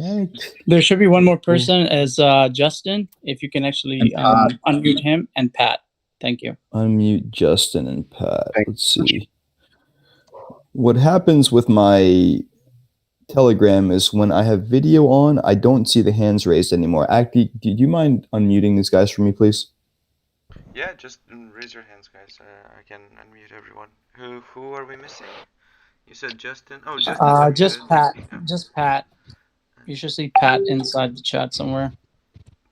right. There should be one more person as Justin, if you can actually unmute him, and Pat. Thank you. Unmute Justin and Pat. Thank Let's see. What happens with my Telegram is when I have video on, I don't see the hands raised anymore. Acti, do you mind unmuting these guys for me, please? Yeah, just raise your hands, guys. I can unmute everyone. Who are we missing? You said Justin. Oh, Justin. Just Pat. Just Pat. You should see Pat inside the chat somewhere.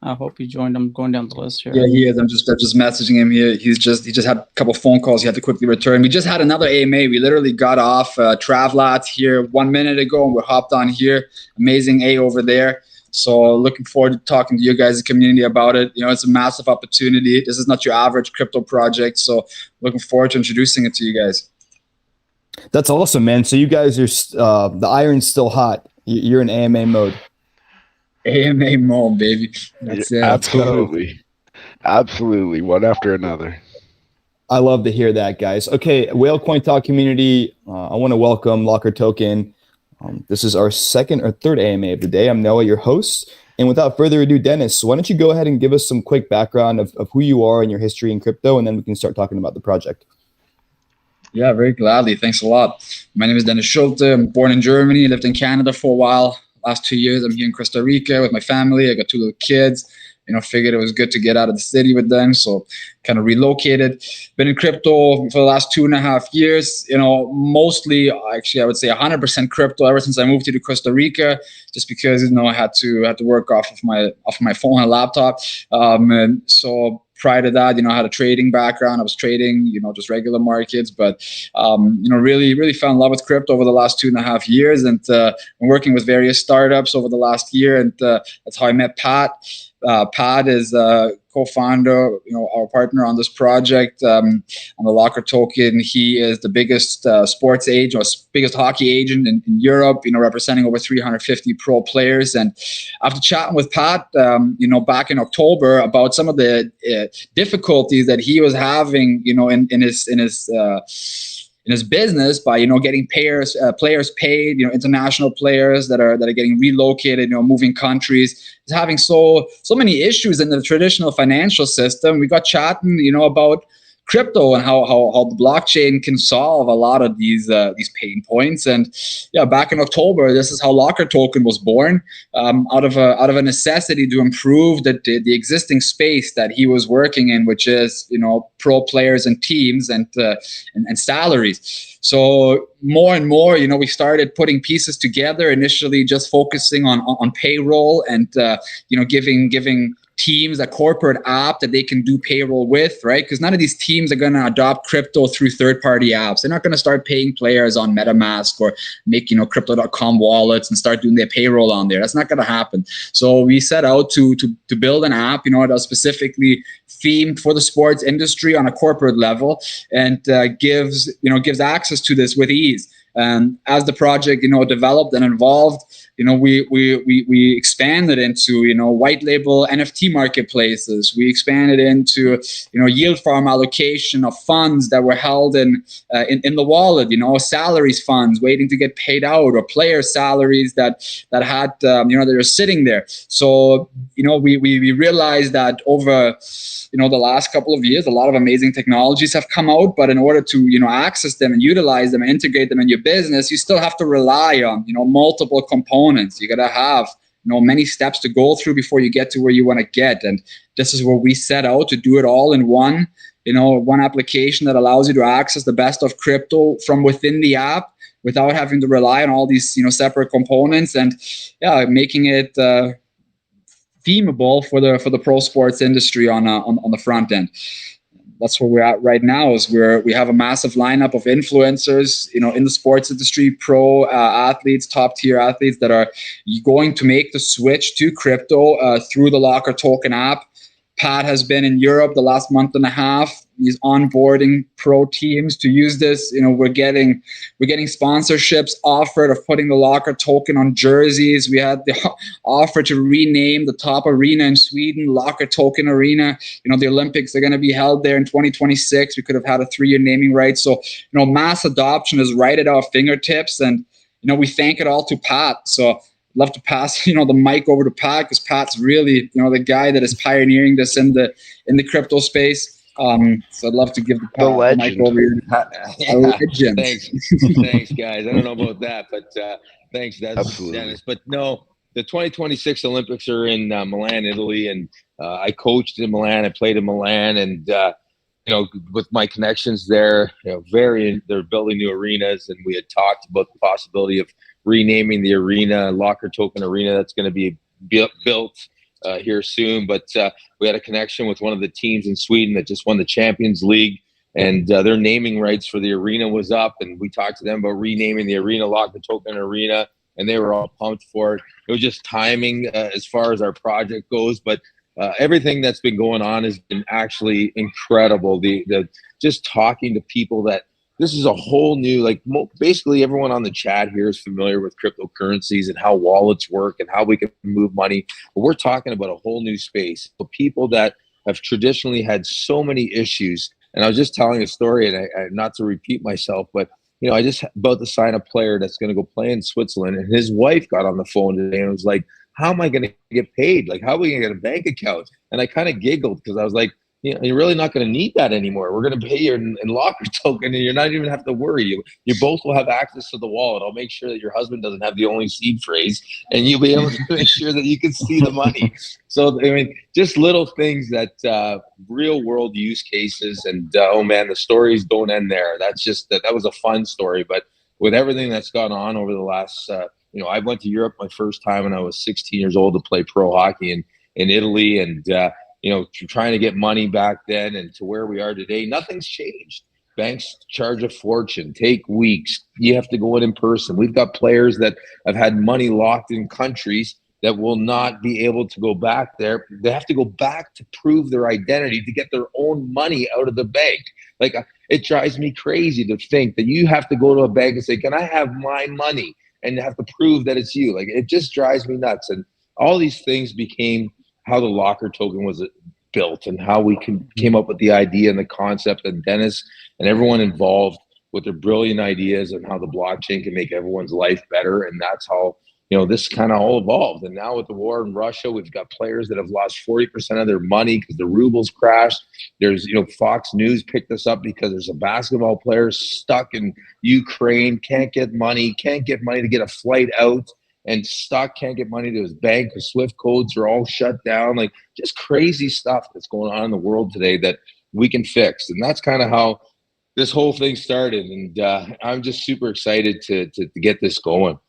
I hope he joined. I'm going down the list here. Yeah, he is. I'm just messaging him here. He just had a couple phone calls. He had to quickly return. We just had another AMA. We literally got off Travlat here 1 minute ago, and we hopped on here. Amazing A over there. So looking forward to talking to you guys, the community, about it. You know, it's a massive opportunity. This is not your average crypto project. So looking forward to introducing it to you guys. That's awesome, man. So you guys are the iron's still hot. You're in AMA mode. AMA mode, baby. That's it. Absolutely. One after another. I love to hear that, guys. Okay, Whale Coin Talk community, I want to welcome Locker Token. This is our second or third AMA of the day. I'm Noah, your host. And without further ado, Dennis, why don't you go ahead and give us some quick background of who you are and your history in crypto, and then we can start talking about the project. Yeah, very gladly. Thanks a lot. My name is Dennis Schulte. I'm born in Germany, lived in Canada for a while. Last 2 years, I'm here in Costa Rica with my family. I got 2 little kids. You know, figured it was good to get out of the city with them, so kind of relocated. Been in crypto for the last 2.5 years. You know, mostly, actually, I would say 100% crypto ever since I moved here to Costa Rica, just because, you know, I had to work off of my phone and laptop. And so prior to that, you know, I had a trading background. I was trading, you know, just regular markets, but, you know, really fell in love with crypto over the last 2.5 years, and I'm working with various startups over the last year, and that's how I met Pat. Pat is co-founder, you know, our partner on this project, on the Locker Token. He is the biggest sports agent, or biggest hockey agent in Europe, you know, representing over 350 pro players. And after chatting with Pat, you know, back in October about some of the difficulties that he was having, you know, in his business by, you know, getting players paid, you know, international players that are getting relocated, you know, moving countries, is having so many issues in the traditional financial system. We got chatting, you know, about crypto and how the blockchain can solve a lot of these pain points. And yeah, back in October, this is how Locker Token was born, out of a necessity to improve the existing space that he was working in, which is, you know, pro players and teams and salaries. So more and more, you know, we started putting pieces together, initially just focusing on payroll and you know, giving teams a corporate app that they can do payroll with, right? Because none of these teams are going to adopt crypto through third-party apps. They're not going to start paying players on MetaMask or make, you know, crypto.com wallets and start doing their payroll on there. That's not going to happen. So we set out to build an app, you know, that was specifically themed for the sports industry on a corporate level, and gives access to this with ease. And as the project, you know, developed and evolved, you know, we expanded into, you know, white label NFT marketplaces. We expanded into, you know, yield farm allocation of funds that were held in the wallet, you know, salaries funds waiting to get paid out, or player salaries that had, you know, they were sitting there. So, you know, we realized that over, you know, the last couple of years, a lot of amazing technologies have come out, but in order to, you know, access them and utilize them and integrate them in your business, you still have to rely on, you know, multiple components. You got to have, you know, many steps to go through before you get to where you want to get. And this is where we set out to do it all in one, you know, one application that allows you to access the best of crypto from within the app without having to rely on all these, you know, separate components, and yeah, making it themable for the pro sports industry on the front end. That's where we're at right now, is we have a massive lineup of influencers, you know, in the sports industry, pro athletes, top tier athletes that are going to make the switch to crypto through the Locker Token app. Pat has been in Europe the last month and a half. He's onboarding pro teams to use this. You know, we're getting sponsorships offered of putting the Locker Token on jerseys. We had the offer to rename the top arena in Sweden Locker Token Arena. You know, the Olympics are going to be held there in 2026. We could have had a 3-year naming right. So, you know, mass adoption is right at our fingertips, and, you know, we thank it all to Pat. So love to pass, the mic over to Pat, because Pat's really, the guy that is pioneering this in the crypto space. So I'd love to give the mic over here. Yeah. Thanks, guys. I don't know about that, but thanks, Dennis. But no, the 2026 Olympics are in Milan, Italy, and I coached in Milan. I played in Milan, and with my connections there, they're building new arenas, and we had talked about the possibility of renaming the arena, Locker Token Arena, that's going to be built here soon. But we had a connection with one of the teams in Sweden that just won the Champions League, and their naming rights for the arena was up, and we talked to them about renaming the arena Locker Token Arena, and they were all pumped for it. It was just timing as far as our project goes, but everything that's been going on has been actually incredible. The just talking to people that this is a whole new, basically everyone on the chat here is familiar with cryptocurrencies and how wallets work and how we can move money. But we're talking about a whole new space for people that have traditionally had so many issues. And I was just telling a story, and I not to repeat myself, but I just about to sign a player that's going to go play in Switzerland, and his wife got on the phone today and was like, how am I going to get paid? Like, how are we going to get a bank account? And I kind of giggled because I was like, you're really not going to need that anymore. We're going to pay you in Locker Token, and you're not even have to worry. You both will have access to the wallet. I'll make sure that your husband doesn't have the only seed phrase, and you'll be able to make sure that you can see the money. So, just little things that real world use cases, and oh man, the stories don't end there. That's just that was a fun story. But with everything that's gone on over the last, I went to Europe my first time when I was 16 years old to play pro hockey in Italy, and trying to get money back then and to where we are today, nothing's changed. Banks charge a fortune, take weeks. You have to go in person. We've got players that have had money locked in countries that will not be able to go back there. They have to go back to prove their identity to get their own money out of the bank. Like, it drives me crazy to think that you have to go to a bank and say, can I have my money? And have to prove that it's you. Like, it just drives me nuts. And all these things became how the Locker Token was built, and how we came up with the idea and the concept, and Dennis and everyone involved with their brilliant ideas and how the blockchain can make everyone's life better. And that's how this kind of all evolved. And now with the war in Russia, we've got players that have lost 40% of their money because the rubles crashed. There's, Fox News picked this up because there's a basketball player stuck in Ukraine, can't get money to get a flight out, and stuck, can't get money to his bank because SWIFT codes are all shut down. Like, just crazy stuff that's going on in the world today that we can fix. And that's kind of how this whole thing started. And I'm just super excited to get this going.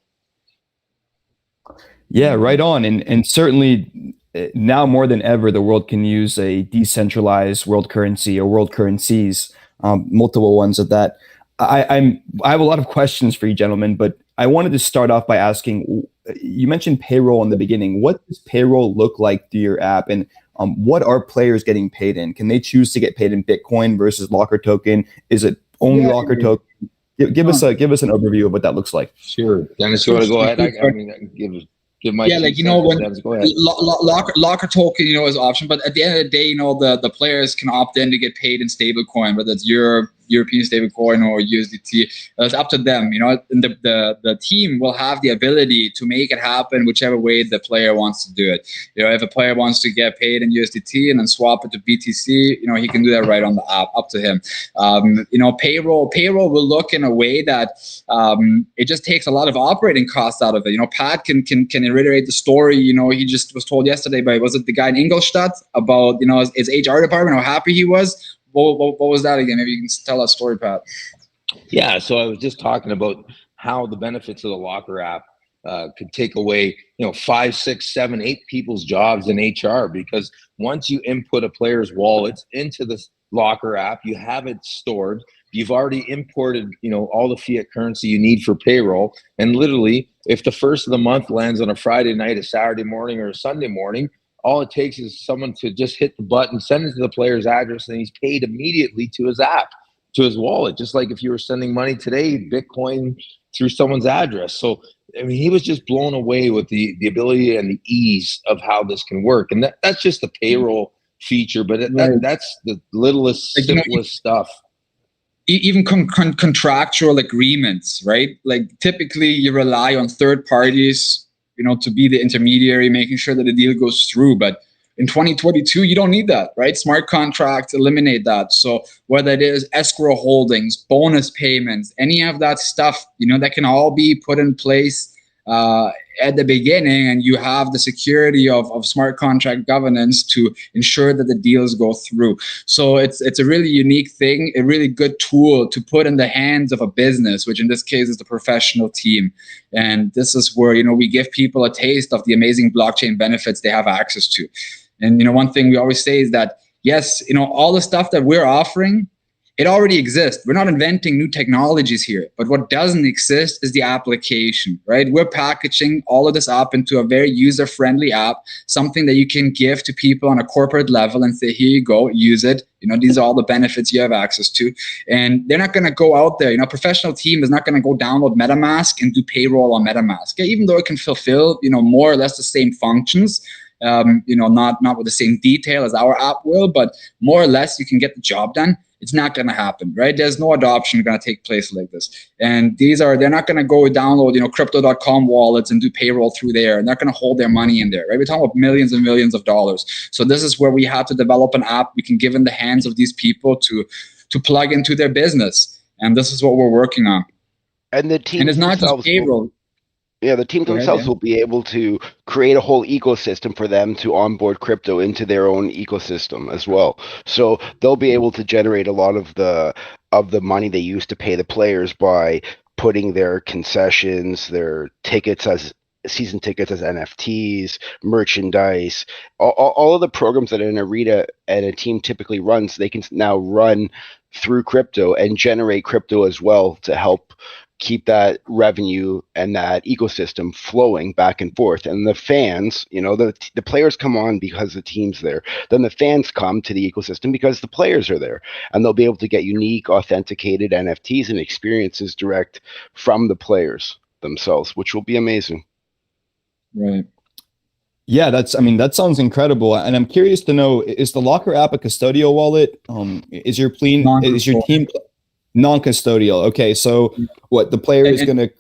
Yeah, right on. And certainly now more than ever, the world can use a decentralized world currency or world currencies, multiple ones of that. I have a lot of questions for you, gentlemen, but I wanted to start off by asking, you mentioned payroll in the beginning. What does payroll look like through your app, and what are players getting paid in? Can they choose to get paid in Bitcoin versus Locker Token? Is it only Locker Token? Give us an overview of what that looks like. Sure, Dennis, you want to go ahead? I mean, give my when Dennis, go ahead. Locker Token, is an option, but at the end of the day, the players can opt in to get paid in stablecoin, whether it's European stablecoin or USDT. It's up to them, and the team will have the ability to make it happen whichever way the player wants to do it. If a player wants to get paid in USDT and then swap it to BTC, he can do that right on the app, up to him. Payroll will look in a way that it just takes a lot of operating costs out of it. Pat can reiterate the story. He just was told yesterday by, was it the guy in Ingolstadt, about his HR department, how happy he was. What was that again? Maybe you can tell that story, Pat. Yeah, so I was just talking about how the benefits of the Locker app could take away, 5, 6, 7, 8 people's jobs in HR, because once you input a player's wallet into the Locker app, you have it stored. You've already imported, all the fiat currency you need for payroll. And literally, if the first of the month lands on a Friday night, a Saturday morning, or a Sunday morning, all it takes is someone to just hit the button, send it to the player's address, and he's paid immediately to his app, to his wallet, just like if you were sending money today, Bitcoin, through someone's address. So, he was just blown away with the ability and the ease of how this can work. And that's just the payroll feature, but that's the littlest, simplest stuff. Even contractual agreements, right? Like, typically you rely on third parties to be the intermediary, making sure that the deal goes through. But in 2022, you don't need that, right? Smart contracts eliminate that. So whether it is escrow holdings, bonus payments, any of that stuff, that can all be put in place at the beginning, and you have the security of smart contract governance to ensure that the deals go through. So it's a really unique thing, a really good tool to put in the hands of a business, which in this case is the professional team. And this is where, we give people a taste of the amazing blockchain benefits they have access to. And, one thing we always say is that, yes, all the stuff that we're offering, it already exists. We're not inventing new technologies here, but what doesn't exist is the application, right? We're packaging all of this up into a very user-friendly app, something that you can give to people on a corporate level and say, here you go, use it. These are all the benefits you have access to. And they're not going to go out there. A professional team is not going to go download MetaMask and do payroll on MetaMask. Yeah, even though it can fulfill, more or less the same functions, not with the same detail as our app will, but more or less you can get the job done. It's not going to happen, right? There's no adoption going to take place like this. And they're not going to go download, crypto.com wallets and do payroll through there. They're not going to hold their money in there, right? We're talking about millions and millions of dollars. So this is where we have to develop an app we can give in the hands of these people to plug into their business. And this is what we're working on. And the team, and it's not just payroll. Yeah, the teams themselves will be able to create a whole ecosystem for them to onboard crypto into their own ecosystem as well. So they'll be able to generate a lot of the money they used to pay the players by putting their concessions, their tickets as season tickets as NFTs, merchandise, all of the programs that an arena and a team typically runs, they can now run through crypto and generate crypto as well to help keep that revenue and that ecosystem flowing back and forth. And the fans, the players come on because the team's there. Then the fans come to the ecosystem because the players are there. And they'll be able to get unique, authenticated NFTs and experiences direct from the players themselves, which will be amazing. Right. Yeah, that sounds incredible. And I'm curious to know, is the Locker app a custodial wallet? Is your team non-custodial? Okay, so what the player is going to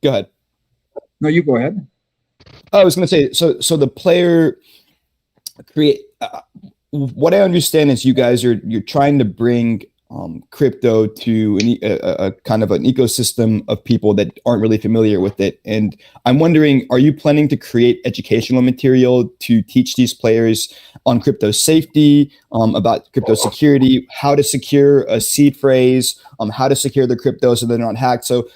go ahead. No, you go ahead. I was going to say, so the player create. What I understand is you're trying to bring crypto to a kind of an ecosystem of people that aren't really familiar with it. And I'm wondering, are you planning to create educational material to teach these players on crypto safety, about crypto security, how to secure a seed phrase, how to secure the crypto so they're not hacked? So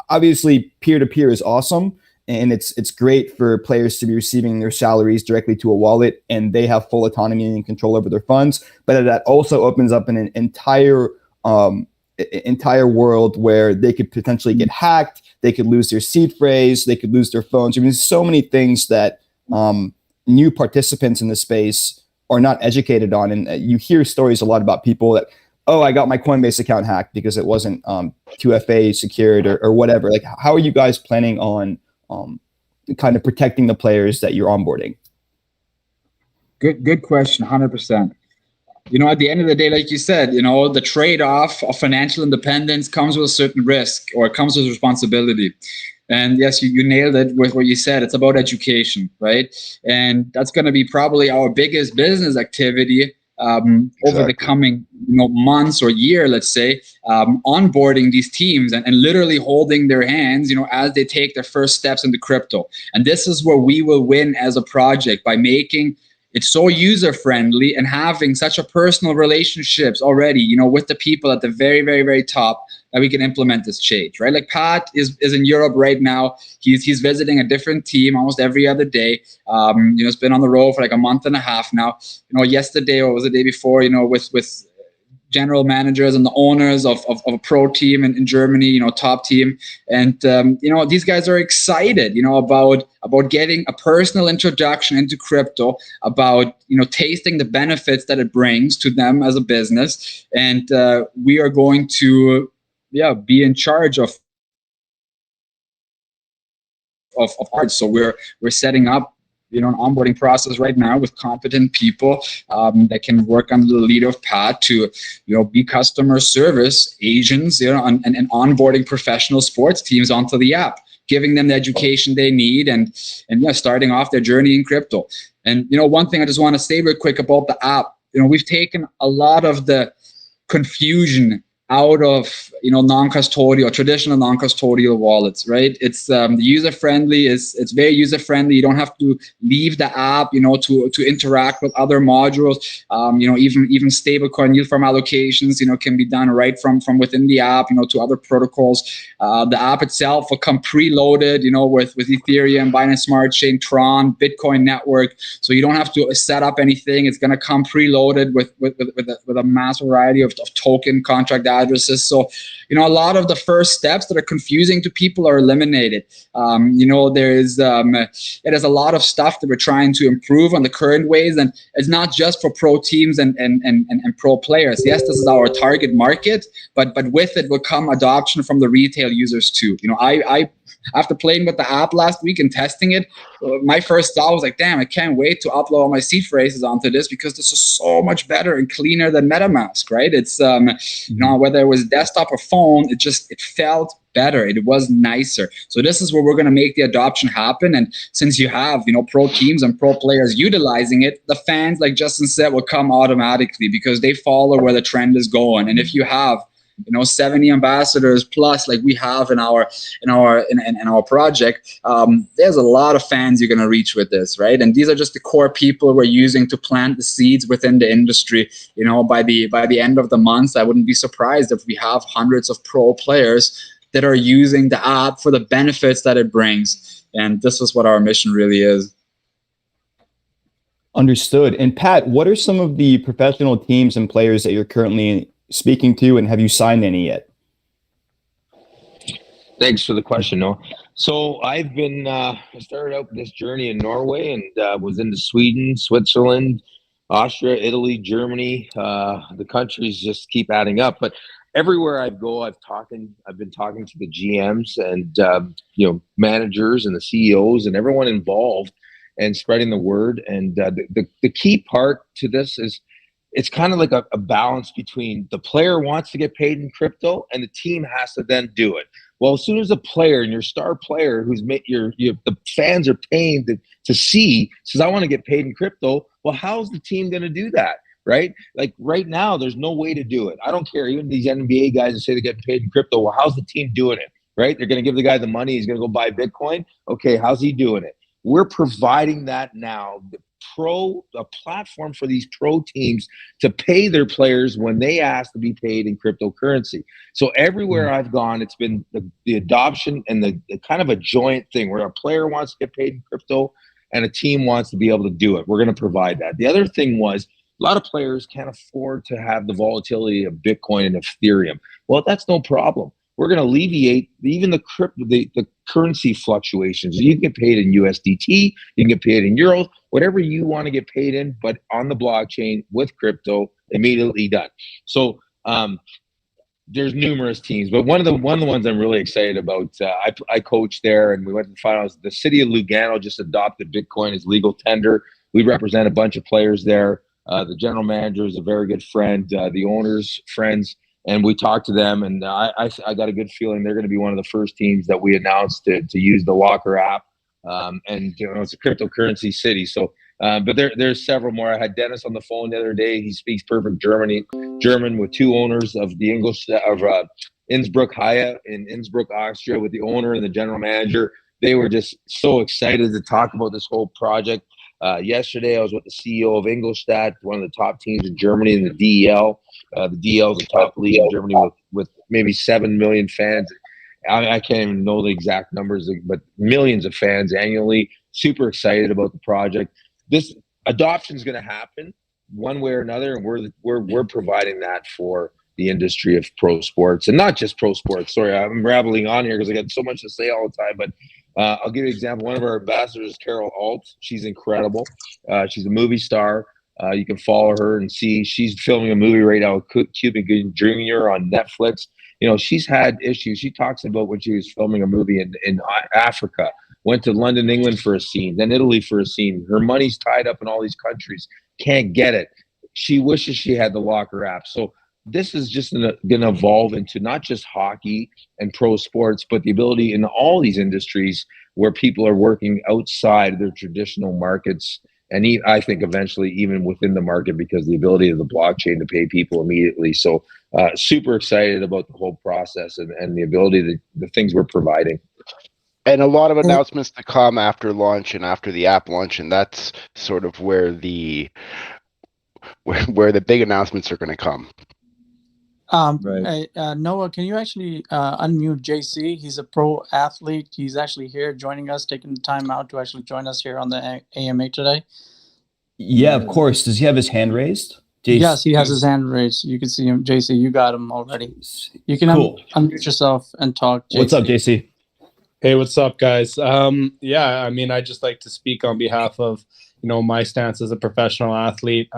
obviously peer-to-peer is awesome. And it's great for players to be receiving their salaries directly to a wallet, and they have full autonomy and control over their funds. But that also opens up an entire world where they could potentially get hacked. They could lose their seed phrase. They could lose their phones. I mean, there's so many things that new participants in the space are not educated on. And you hear stories a lot about people that, I got my Coinbase account hacked because it wasn't 2FA secured or whatever. Like, how are you guys planning on kind of protecting the players that you're onboarding? Good question, 100%. At the end of the day, like you said, the trade-off of financial independence comes with a certain risk, or it comes with responsibility. And yes, you nailed it with what you said. It's about education, right? And that's going to be probably our biggest business activity over the coming months or year, let's say, onboarding these teams and literally holding their hands, as they take their first steps into crypto. And this is where we will win as a project, by making it so user-friendly and having such a personal relationships already, with the people at the very, very, very top, that we can implement this change, right? Like Pat is in Europe right now. He's visiting a different team almost every other day. It's been on the road for like a month and a half now. Yesterday, or was the day before, with general managers and the owners of a pro team in Germany, top team. And, these guys are excited, about getting a personal introduction into crypto, about, tasting the benefits that it brings to them as a business. And we are going to, be in charge of art. So we're setting up, an onboarding process right now with competent people that can work under the lead of Pat to, be customer service agents, and onboarding professional sports teams onto the app. giving them the education they need, and starting off their journey in crypto. And one thing I just want to say real quick about the app, we've taken a lot of the confusion out of traditional non-custodial wallets, right? It's user-friendly. It's very user-friendly. You don't have to leave the app, to interact with other modules. Even stablecoin yield farm allocations, can be done right from within the app, to other protocols. The app itself will come preloaded, with Ethereum, Binance Smart Chain, Tron, Bitcoin network. So you don't have to set up anything. It's going to come preloaded with a mass variety of token contract addresses. So, a lot of the first steps that are confusing to people are eliminated. There's a lot of stuff that we're trying to improve on the current ways, and it's not just for pro teams and pro players. Yes, this is our target market, but with it will come adoption from the retail users too. I after playing with the app last week and testing it, my first thought was like, damn, I can't wait to upload all my seed phrases onto this, because this is so much better and cleaner than MetaMask, right? It's, whether it was desktop or phone, it felt better. It was nicer. So this is where we're going to make the adoption happen. And since you have, pro teams and pro players utilizing it, the fans, like Justin said, will come automatically because they follow where the trend is going. And if you have 70 ambassadors plus, like we have in our project, there's a lot of fans you're going to reach with this, right? And these are just the core people we're using to plant the seeds within the industry. By the end of the month, I wouldn't be surprised if we have hundreds of pro players that are using the app for the benefits that it brings. And this is what our mission really is. Understood. And Pat, what are some of the professional teams and players that you're currently speaking to, and have you signed any yet? Thanks for the question, Noah. So I've been I started out this journey in Norway and was into Sweden, Switzerland, Austria, Italy, Germany. The countries just keep adding up, but everywhere I go, I've been talking to the GMs and managers and the CEOs and everyone involved, and spreading the word. And the key part to this is, it's kind of like a balance between the player wants to get paid in crypto and the team has to then do it. Well, as soon as a player and your star player who's the fans are paying to see says, I want to get paid in crypto, well, how's the team going to do that? Right? Like right now, there's no way to do it. I don't care. Even these NBA guys that say they're getting paid in crypto, well, how's the team doing it? Right? They're going to give the guy the money. He's going to go buy Bitcoin. Okay, how's he doing it? We're providing that now. A platform for these pro teams to pay their players when they ask to be paid in cryptocurrency. So everywhere I've gone, it's been the adoption and the kind of a joint thing where a player wants to get paid in crypto and a team wants to be able to do it. We're going to provide that. The other thing was, a lot of players can't afford to have the volatility of Bitcoin and Ethereum. Well, that's no problem. We're going to alleviate even the currency fluctuations. You can get paid in USDT, you can get paid in euros, whatever you want to get paid in, but on the blockchain with crypto, immediately done. So there's numerous teams, but one of the ones I'm really excited about, I coached there and we went to the finals. The city of Lugano just adopted Bitcoin as legal tender. We represent a bunch of players there. The general manager is a very good friend, the owners, friends. And we talked to them, and I got a good feeling they're going to be one of the first teams that we announced to use the Locker app. And it's a cryptocurrency city. So, but there's several more. I had Dennis on the phone the other day. He speaks perfect German with two owners of the Innsbruck Haie in Innsbruck, Austria, with the owner and the general manager. They were just so excited to talk about this whole project. Yesterday, I was with the CEO of Ingolstadt, one of the top teams in Germany in the DEL. The DEL is a top league in Germany with maybe 7 million fans. I can't even know the exact numbers, but millions of fans annually. Super excited about the project. This adoption is going to happen one way or another, and we're providing that for the industry of pro sports, and not just pro sports. Sorry, I'm rambling on here because I got so much to say all the time, but I'll give you an example. One of our ambassadors is Carol Alt. She's incredible. She's a movie star. You can follow her and see she's filming a movie right now with Cuba Gooding Jr. on Netflix. She's had issues. She talks about when she was filming a movie in Africa, went to London, England for a scene, then Italy for a scene. Her money's tied up in all these countries, can't get it. She wishes she had the Locker app. So this is just going to evolve into not just hockey and pro sports, but the ability in all these industries where people are working outside their traditional markets. And I think eventually even within the market, because the ability of the blockchain to pay people immediately. So super excited about the whole process and the ability, the things we're providing. And a lot of announcements to come after launch and after the app launch, and that's sort of where the big announcements are going to come. Right. Noah, can you actually unmute JC? He's a pro athlete. He's actually here joining us, taking the time out to actually join us here on the AMA today. Yeah, of course. Does he have his hand raised? JC? Yes, he has his hand raised. You can see him. JC, you got him already. You can unmute yourself and talk. JC. What's up, JC? Hey, what's up, guys? Yeah, I mean, I just like to speak on behalf of, my stance as a professional athlete.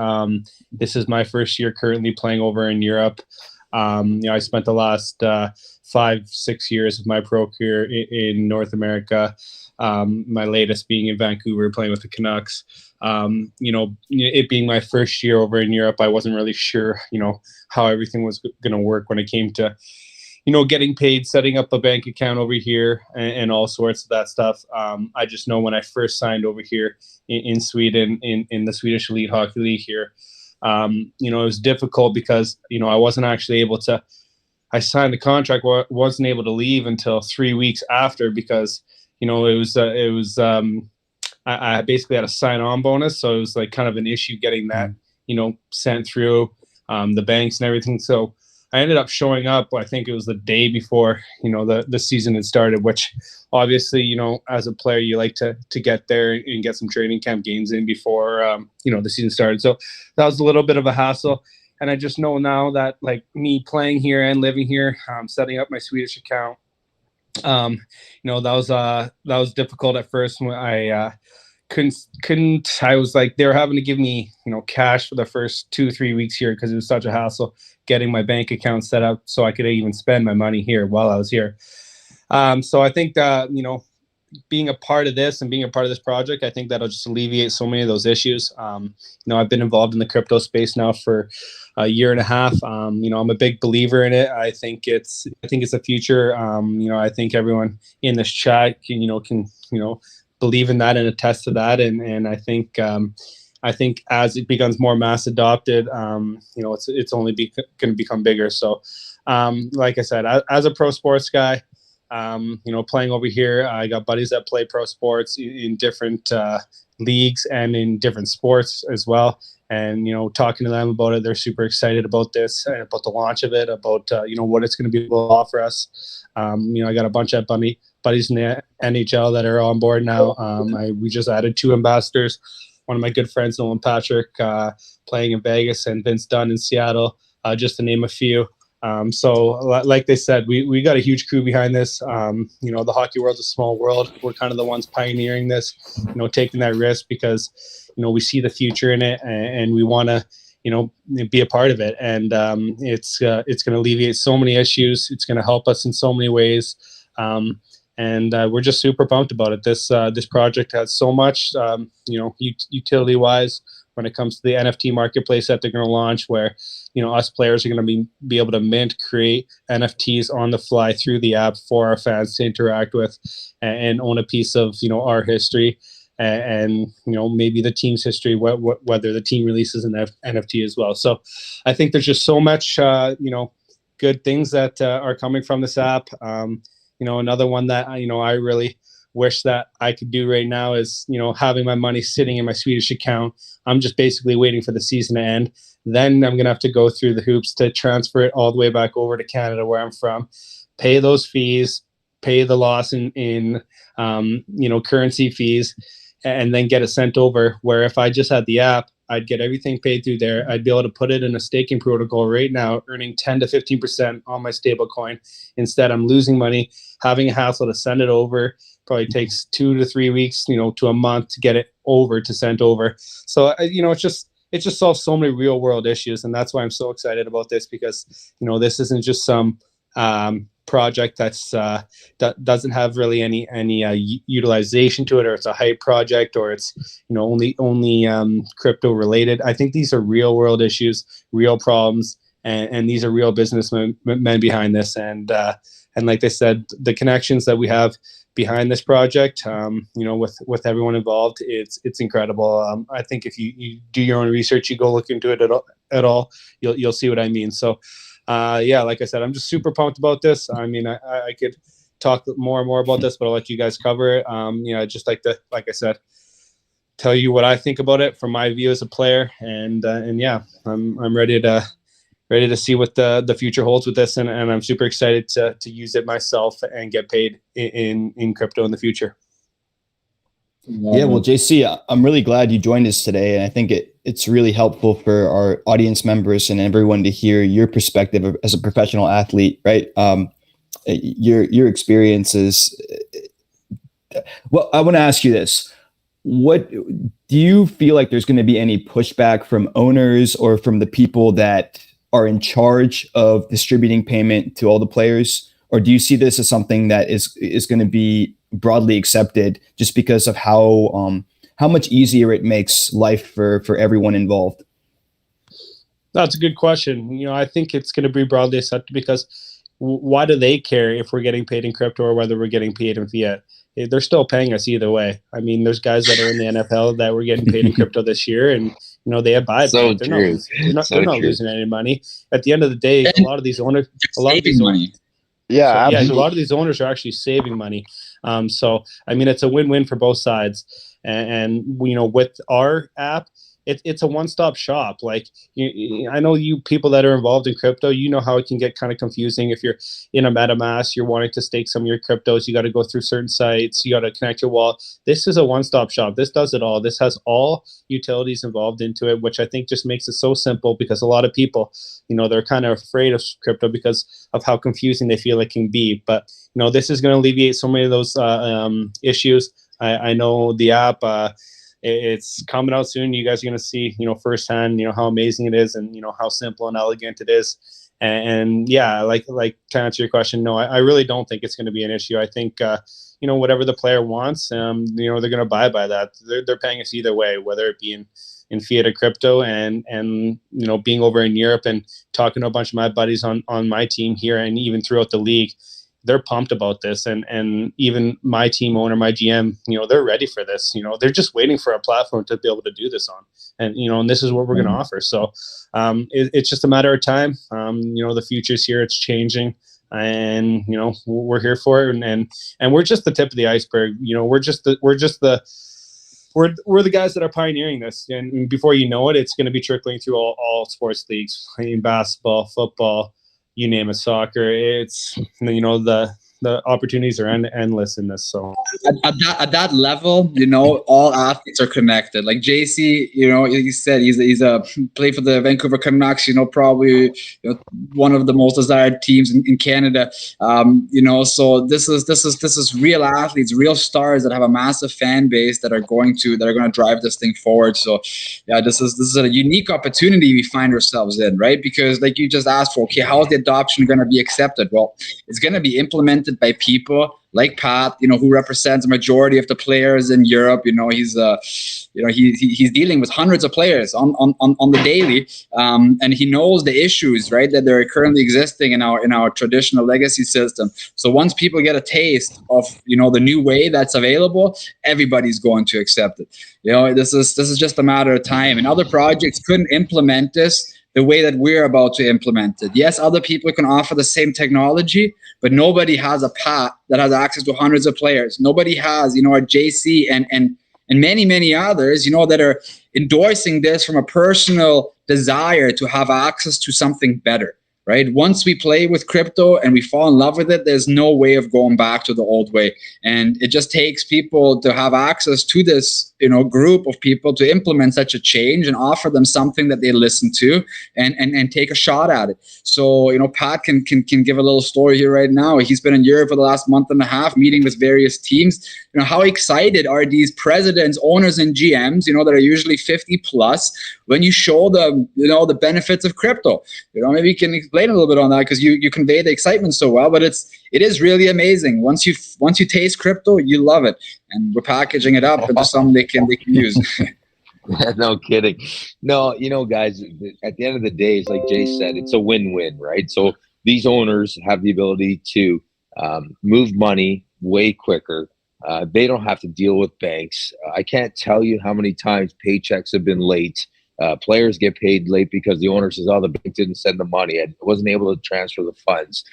This is my first year currently playing over in Europe. I spent the last 5-6 years of my pro career in North America. My latest being in Vancouver, playing with the Canucks. It being my first year over in Europe, I wasn't really sure, how everything was going to work when it came to, getting paid, setting up a bank account over here, and all sorts of that stuff. I just know when I first signed over here in Sweden, in the Swedish Elite Hockey League here, it was difficult because, I wasn't actually able to, I signed the contract, wasn't able to leave until 3 weeks after because, I basically had a sign-on bonus. So it was like kind of an issue getting that, sent through the banks and everything. So I ended up showing up, I think it was the day before, the season had started, which obviously, as a player, you like to get there and get some training camp games in before, the season started. So that was a little bit of a hassle. And I just know now that like me playing here and living here, setting up my Swedish account, that was difficult at first when I couldn't I was like, they were having to give me, cash for the first 2-3 weeks here because it was such a hassle getting my bank account set up so I could even spend my money here while I was here. So I think that, being a part of this and being a part of this project, I think that'll just alleviate so many of those issues. I've been involved in the crypto space now for a year and a half. I'm a big believer in it. I think it's a future. I think everyone in this chat can believe in that and attest to that. And I think as it becomes more mass adopted, it's only going to become bigger. So, like I said, as a pro sports guy, playing over here, I got buddies that play pro sports in different leagues and in different sports as well. And, talking to them about it, they're super excited about this and about the launch of it, about, what it's going to be able to offer us. I got a bunch of buddies in the NHL that are on board now. We just added 2 ambassadors. One of my good friends, Nolan Patrick, playing in Vegas, and Vince Dunn in Seattle, just to name a few. So like they said, we got a huge crew behind this. The hockey world's a small world. We're kind of the ones pioneering this, taking that risk because, we see the future in it and we want to, be a part of it. And it's going to alleviate so many issues. It's going to help us in so many ways. And we're just super pumped about it. This project has so much, utility wise when it comes to the NFT marketplace that they're going to launch, where, us players are going to be able to create NFTs on the fly through the app for our fans to interact with and own a piece of, our history and maybe the team's history, whether the team releases an NFT as well. So I think there's just so much, good things that are coming from this app. Another one that, I really wish that I could do right now is, having my money sitting in my Swedish account. I'm just basically waiting for the season to end. Then I'm going to have to go through the hoops to transfer it all the way back over to Canada, where I'm from, pay those fees, pay the loss in currency fees, and then get it sent over. Where if I just had the app, I'd get everything paid through there. I'd be able to put it in a staking protocol right now, earning 10 to 15% on my stable coin. Instead, I'm losing money, having a hassle to send it over. Probably takes 2 to 3 weeks, to a month to get it over to sent over. So, it just solves so many real world issues. And that's why I'm so excited about this, because, this isn't just some project that doesn't have really any utilization to it, or it's a hype project, or it's only crypto related. I think these are real world issues, real problems, and these are real businessmen behind this. And like they said, the connections that we have behind this project, with everyone involved, it's incredible. I think if you do your own research, you go look into it at all, you'll see what I mean. So, like I said, I'm just super pumped about this. I mean, I could talk more and more about this, but I'll let you guys cover it. I'd just like to, like I said, tell you what I think about it from my view as a player, and I'm ready to see what the future holds with this, and I'm super excited to use it myself and get paid in crypto in the future. Yeah, well, JC, I'm really glad you joined us today, and I think it's really helpful for our audience members and everyone to hear your perspective as a professional athlete, right? Your experiences. Well, I want to ask you this. What do you feel like there's going to be any pushback from owners or from the people that are in charge of distributing payment to all the players? Or do you see this as something that is going to be broadly accepted just because of how much easier it makes life for everyone involved? That's a good question. I think it's going to be broadly accepted because why do they care if we're getting paid in crypto or whether we're getting paid in fiat? They're still paying us either way. I mean, there's guys that are in the NFL that were getting paid in crypto this year, and they abide by it. They're not losing any money. At the end of the day, a lot of these owners, absolutely. A lot of these owners are actually saving money. So I mean, it's a win-win for both sides. And with our app, it's a one-stop shop. Like, I know you people that are involved in crypto, how it can get kind of confusing. If you're in a MetaMask, you're wanting to stake some of your cryptos, you got to go through certain sites, you got to connect your wallet. This is a one-stop shop. This does it all. This has all utilities involved into it, which I think just makes it so simple, because a lot of people, they're kind of afraid of crypto because of how confusing they feel it can be. But, this is going to alleviate so many of those issues. I know the app, it's coming out soon. You guys are going to see, firsthand, how amazing it is, and, how simple and elegant it is. And like to answer your question, no, I really don't think it's going to be an issue. I think, whatever the player wants, they're going to abide by that. They're paying us either way, whether it be in fiat or crypto, and being over in Europe and talking to a bunch of my buddies on my team here and even throughout the league. They're pumped about this, and even my team owner, my GM, they're ready for this. They're just waiting for a platform to be able to do this on, and this is what we're going to offer. So it's just a matter of time. The future's here; it's changing, and we're here for it. And we're just the tip of the iceberg. We're the guys that are pioneering this, and before you know it, it's going to be trickling through all sports leagues, basketball, football. You name it, soccer. It's the opportunities are endless in this. So at that level, all athletes are connected. Like JC, he said he's a played for the Vancouver Canucks. Probably one of the most desired teams in Canada. So this is real athletes, real stars that have a massive fan base that are going to drive this thing forward. So yeah, this is a unique opportunity we find ourselves in, right? Because like you just asked for, okay, how is the adoption going to be accepted? Well, it's going to be implemented by people like Pat, who represents a majority of the players in Europe. He's dealing with hundreds of players on the daily, and he knows the issues, right, that are currently existing in our traditional legacy system. So once people get a taste of the new way that's available, everybody's going to accept it. This is just a matter of time, and other projects couldn't implement this the way that we're about to implement it. Yes, other people can offer the same technology, but nobody has a Pat that has access to hundreds of players. Nobody has, a JC and many, many others, that are endorsing this from a personal desire to have access to something better, right? Once we play with crypto and we fall in love with it, there's no way of going back to the old way. And it just takes people to have access to this, group of people to implement such a change and offer them something that they listen to and take a shot at it. So, Pat can give a little story here right now. He's been in Europe for the last month and a half, meeting with various teams. How excited are these presidents, owners, and GMs, that are usually 50 plus, when you show them, the benefits of crypto? Maybe you can explain a little bit on that, because you convey the excitement so well, but it is really amazing. Once you taste crypto, you love it. And we're packaging it up into something they can use. No kidding. No, guys, at the end of the day, it's like Jay said, it's a win-win, right? So these owners have the ability to move money way quicker. They don't have to deal with banks. I can't tell you how many times paychecks have been late. Players get paid late because the owner says, "Oh, the bank didn't send the money. I wasn't able to transfer the funds."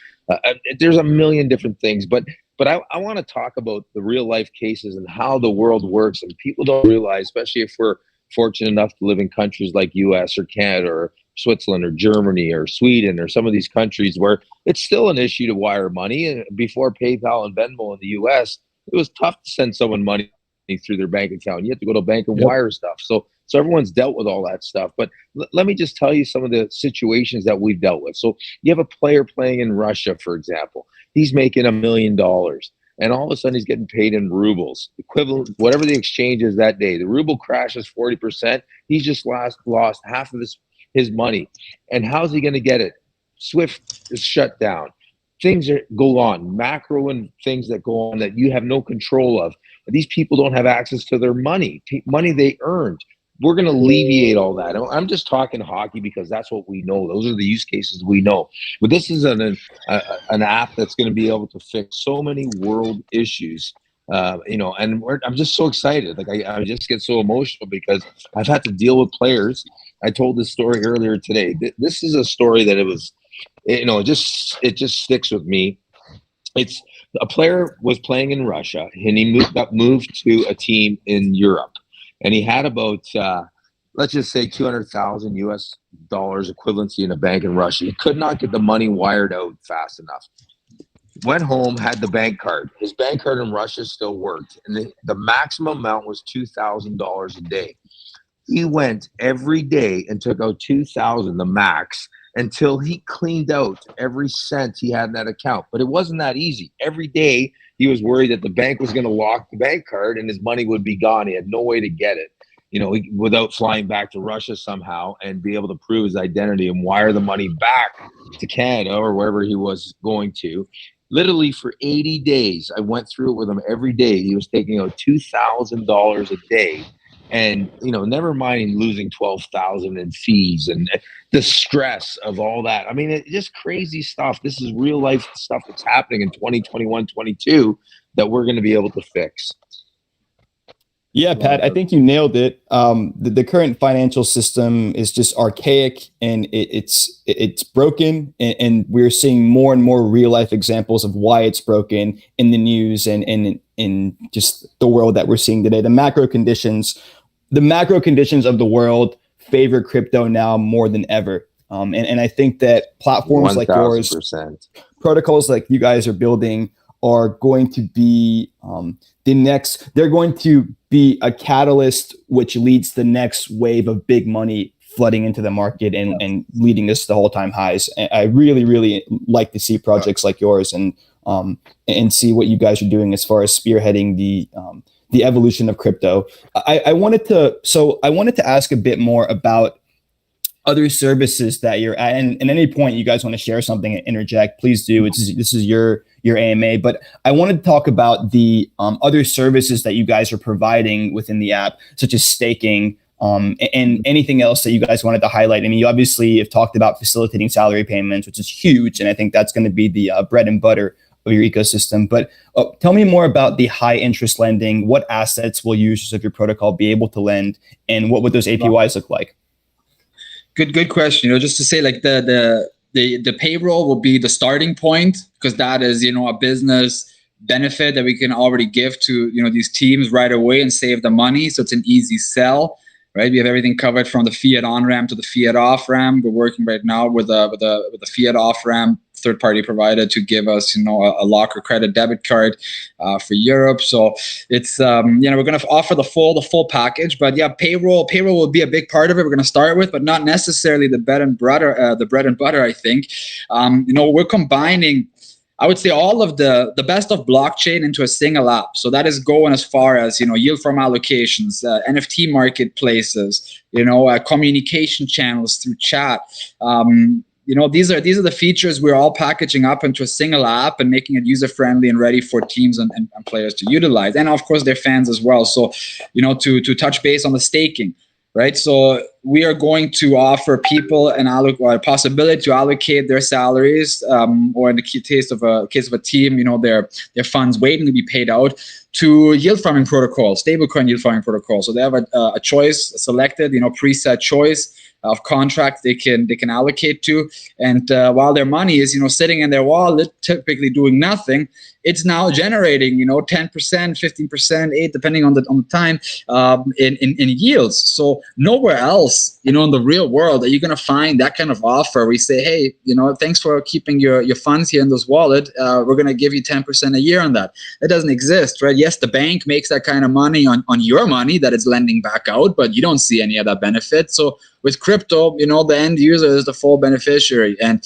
There's a million different things, but I want to talk about the real life cases and how the world works. And people don't realize, especially if we're fortunate enough to live in countries like US or Canada or Switzerland or Germany or Sweden or some of these countries where it's still an issue to wire money. And before PayPal and Venmo in the US, it was tough to send someone money through their bank account. You have to go to a bank and wire stuff. So everyone's dealt with all that stuff. But let me just tell you some of the situations that we've dealt with. So you have a player playing in Russia, for example. He's making $1 million. And all of a sudden he's getting paid in rubles, equivalent, whatever the exchange is that day. The ruble crashes 40%. He's just lost half of his money. And how's he going to get it? SWIFT is shut down. Things go on, macro and things that go on that you have no control of. These people don't have access to their money they earned. We're going to alleviate all that. I'm just talking hockey because that's what we know. Those are the use cases we know. But this is an app that's going to be able to fix so many world issues. And I'm just so excited. Like I just get so emotional because I've had to deal with players. I told this story earlier today. This is a story that it just sticks with me. It's a player was playing in Russia and he moved to a team in Europe. And he had about, let's just say, $200,000 US equivalency in a bank in Russia. He could not get the money wired out fast enough. Went home, had the bank card. His bank card in Russia still worked. And the maximum amount was $2,000 a day. He went every day and took out $2,000, the max, until he cleaned out every cent he had in that account. But it wasn't that easy. Every day, he was worried that the bank was going to lock the bank card and his money would be gone. He had no way to get it, without flying back to Russia somehow and be able to prove his identity and wire the money back to Canada or wherever he was going to. Literally for 80 days, I went through it with him every day. He was taking out $2,000 a day. And, never mind losing $12,000 in fees and the stress of all that. I mean, it's just crazy stuff. This is real life stuff that's happening in 2021, 22 that we're going to be able to fix. Yeah, Pat, I think you nailed it. The current financial system is just archaic and it's broken. And we're seeing more and more real life examples of why it's broken in the news and in just the world that we're seeing today. The macro conditions of the world favor crypto now more than ever. And I think that platforms 1,000%. Like yours, protocols like you guys are building are going to be they're going to be a catalyst which leads the next wave of big money flooding into the market and leading us to all-time highs. And I really, really like to see projects like yours and see what you guys are doing as far as spearheading the evolution of crypto. I wanted to ask a bit more about other services that you're at, and at any point you guys want to share something and interject, please do. This is your AMA, but I wanted to talk about the other services that you guys are providing within the app, such as staking, and anything else that you guys wanted to highlight. I mean, you obviously have talked about facilitating salary payments, which is huge, and I think that's going to be the bread and butter of your ecosystem. But tell me more about the high interest lending. What assets will users of your protocol be able to lend, and what would those APYs look like? Good question. Just to say, like the payroll will be the starting point, because that is, a business benefit that we can already give to, these teams right away and save the money. So it's an easy sell, right? We have everything covered from the fiat on ramp to the fiat off ramp. We're working right now with a fiat off ramp third-party provider to give us, a locker credit debit card for Europe. So it's, we're going to offer the full package. But yeah, payroll will be a big part of it. We're going to start with, but not necessarily the bread and butter. I think, we're combining, I would say, all of the best of blockchain into a single app. So that is going as far as, yield farm allocations, NFT marketplaces, communication channels through chat. These are the features we're all packaging up into a single app and making it user friendly and ready for teams and players to utilize, and of course their fans as well. So, to touch base on the staking, right? So we are going to offer people a possibility to allocate their salaries, or in the case of a team, their funds waiting to be paid out, to yield farming protocol, stablecoin yield farming protocol. So they have a choice, a selected, preset choice of contracts they can allocate to, and while their money is sitting in their wallet, typically doing nothing, it's now generating 10%, 15%, 8%, depending on the time, in yields. So nowhere else in the real world are you going to find that kind of offer where you say, hey, thanks for keeping your funds here in this wallet, we're going to give you 10% a year on that. That doesn't exist, right? Yes, the bank makes that kind of money on your money that it's lending back out, but you don't see any of that benefit. So with crypto, the end user is the full beneficiary. And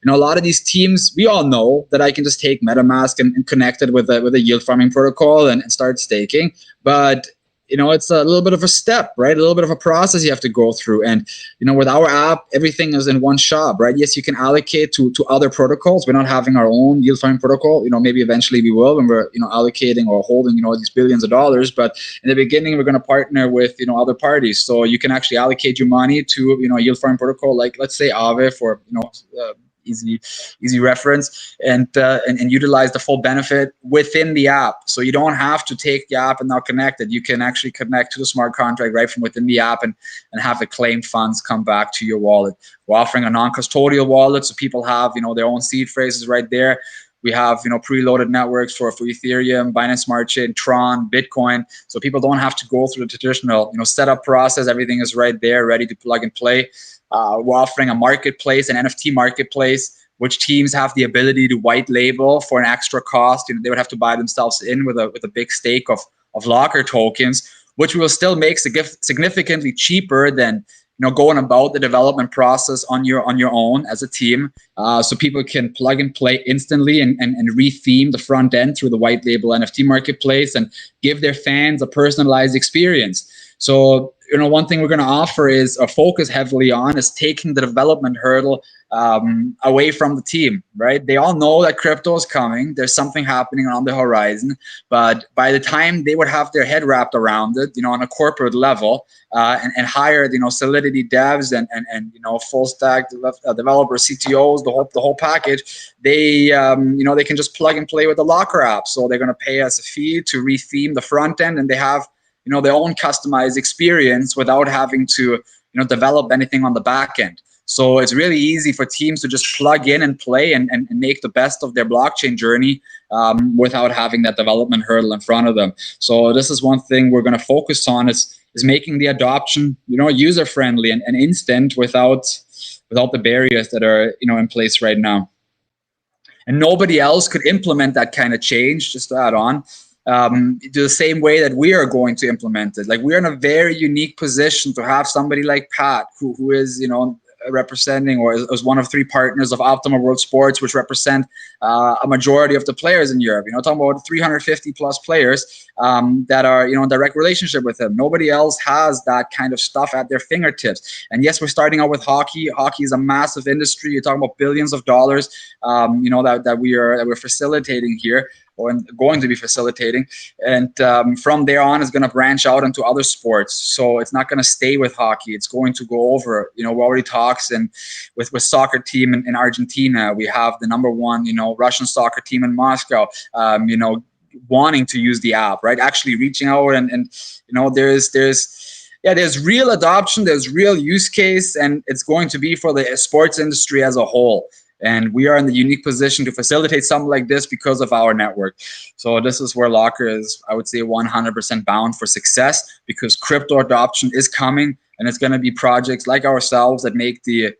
a lot of these teams, we all know that I can just take MetaMask and connect it with a yield farming protocol and start staking. But it's a little bit of a step, right? A little bit of a process you have to go through. And, with our app, everything is in one shop, right? Yes, you can allocate to other protocols. We're not having our own yield farming protocol. Maybe eventually we will when we're, allocating or holding, these billions of dollars. But in the beginning, we're going to partner with, other parties. So you can actually allocate your money to, a yield farming protocol, like let's say Aave for, easy reference, and utilize the full benefit within the app. So you don't have to take the app and now connect it. You can actually connect to the smart contract right from within the app and have the claimed funds come back to your wallet. We're offering a non-custodial wallet, so people have their own seed phrases right there. We have preloaded networks for Ethereum, Binance Smart Chain, Tron, Bitcoin, so people don't have to go through the traditional setup process. Everything is right there, ready to plug and play. We're offering a marketplace, an NFT marketplace, which teams have the ability to white label for an extra cost. They would have to buy themselves in with a big stake of Locker tokens, which will still make significantly cheaper than going about the development process on your own as a team. So people can plug and play instantly and retheme the front end through the white label NFT marketplace and give their fans a personalized experience. So one thing we're going to offer is focus heavily on is taking the development hurdle away from the team, right? They all know that crypto is coming. There's something happening on the horizon, but by the time they would have their head wrapped around it, on a corporate level, and hire, Solidity devs and full stack developers, CTOs, the whole package, they they can just plug and play with the Locker app. So they're going to pay us a fee to retheme the front end, and they have their own customized experience without having to develop anything on the back end. So it's really easy for teams to just plug in and play and make the best of their blockchain journey without having that development hurdle in front of them. So this is one thing we're going to focus on is making the adoption user friendly and instant without the barriers that are in place right now. And nobody else could implement that kind of change, just to add on, the same way that we are going to implement it. Like, we're in a very unique position to have somebody like Pat, who is representing, or is one of 3 partners of Optimal World Sports, which represent a majority of the players in Europe. Talking about 350 plus players that are in direct relationship with him. Nobody else has that kind of stuff at their fingertips. And yes, we're starting out with hockey. Hockey is a massive industry. You're talking about billions of dollars that we're facilitating here, or going to be facilitating, and from there on is going to branch out into other sports. So it's not going to stay with hockey. It's going to go over. We already talks and with soccer team in Argentina. We have the number 1 Russian soccer team in Moscow. Wanting to use the app, right? Actually reaching out and there's real adoption. There's real use case, and it's going to be for the sports industry as a whole. And we are in the unique position to facilitate something like this because of our network. So this is where Locker is, I would say, 100% bound for success, because crypto adoption is coming, and it's going to be projects like ourselves that make the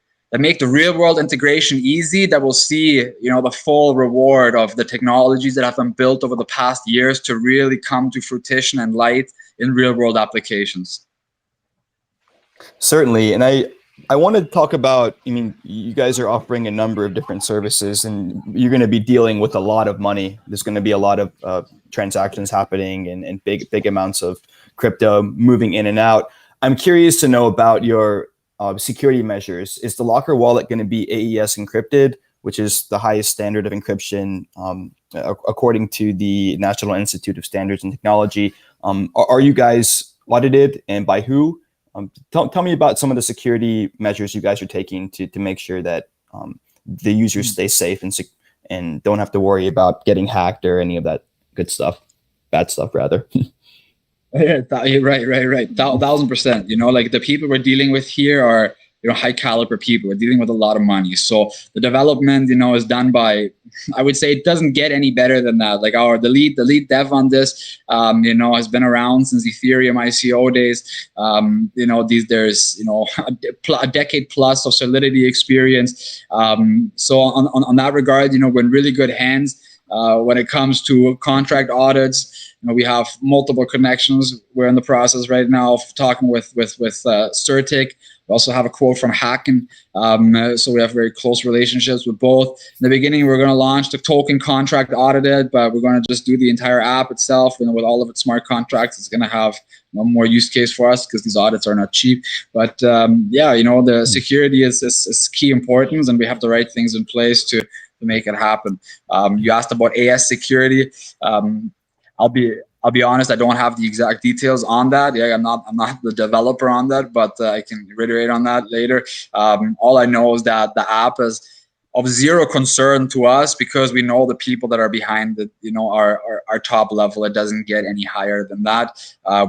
real world integration easy, that will see the full reward of the technologies that have been built over the past years to really come to fruition and light in real world applications. Certainly. And I want to talk about, you guys are offering a number of different services, and you're going to be dealing with a lot of money. There's going to be a lot of transactions happening and big amounts of crypto moving in and out. I'm curious to know about your security measures. Is the Locker wallet going to be AES encrypted, which is the highest standard of encryption according to the National Institute of Standards and Technology? Are you guys audited, and by who? Tell me about some of the security measures you guys are taking to make sure that the users stay safe and don't have to worry about getting hacked or any of that good stuff, bad stuff rather. Yeah, right. 1000%. You know, like the people we're dealing with here are, you know, high caliber people. We're dealing with a lot of money. So the development, you know, is done by, I would say it doesn't get any better than that. Like the lead dev on this, you know, has been around since Ethereum ICO days. You know, there's, you know, a decade plus of Solidity experience. So on that regard, you know, we're in really good hands. When it comes to contract audits, you know, we have multiple connections. We're in the process right now of talking with Certic. We also have a quote from Hacken. So we have very close relationships with both. In the beginning, we're going to launch the token contract audited, but we're going to just do the entire app itself. And with all of its smart contracts, it's going to have, you know, more use case for us because these audits are not cheap. But yeah, you know, the security is key importance, and we have the right things in place to make it happen. You asked about AS security. I'll be honest, I don't have the exact details on that. Yeah, I'm not the developer on that, but I can reiterate on that later. All I know is that the app is of zero concern to us because we know the people that are behind it, you know, are top level. It doesn't get any higher than that.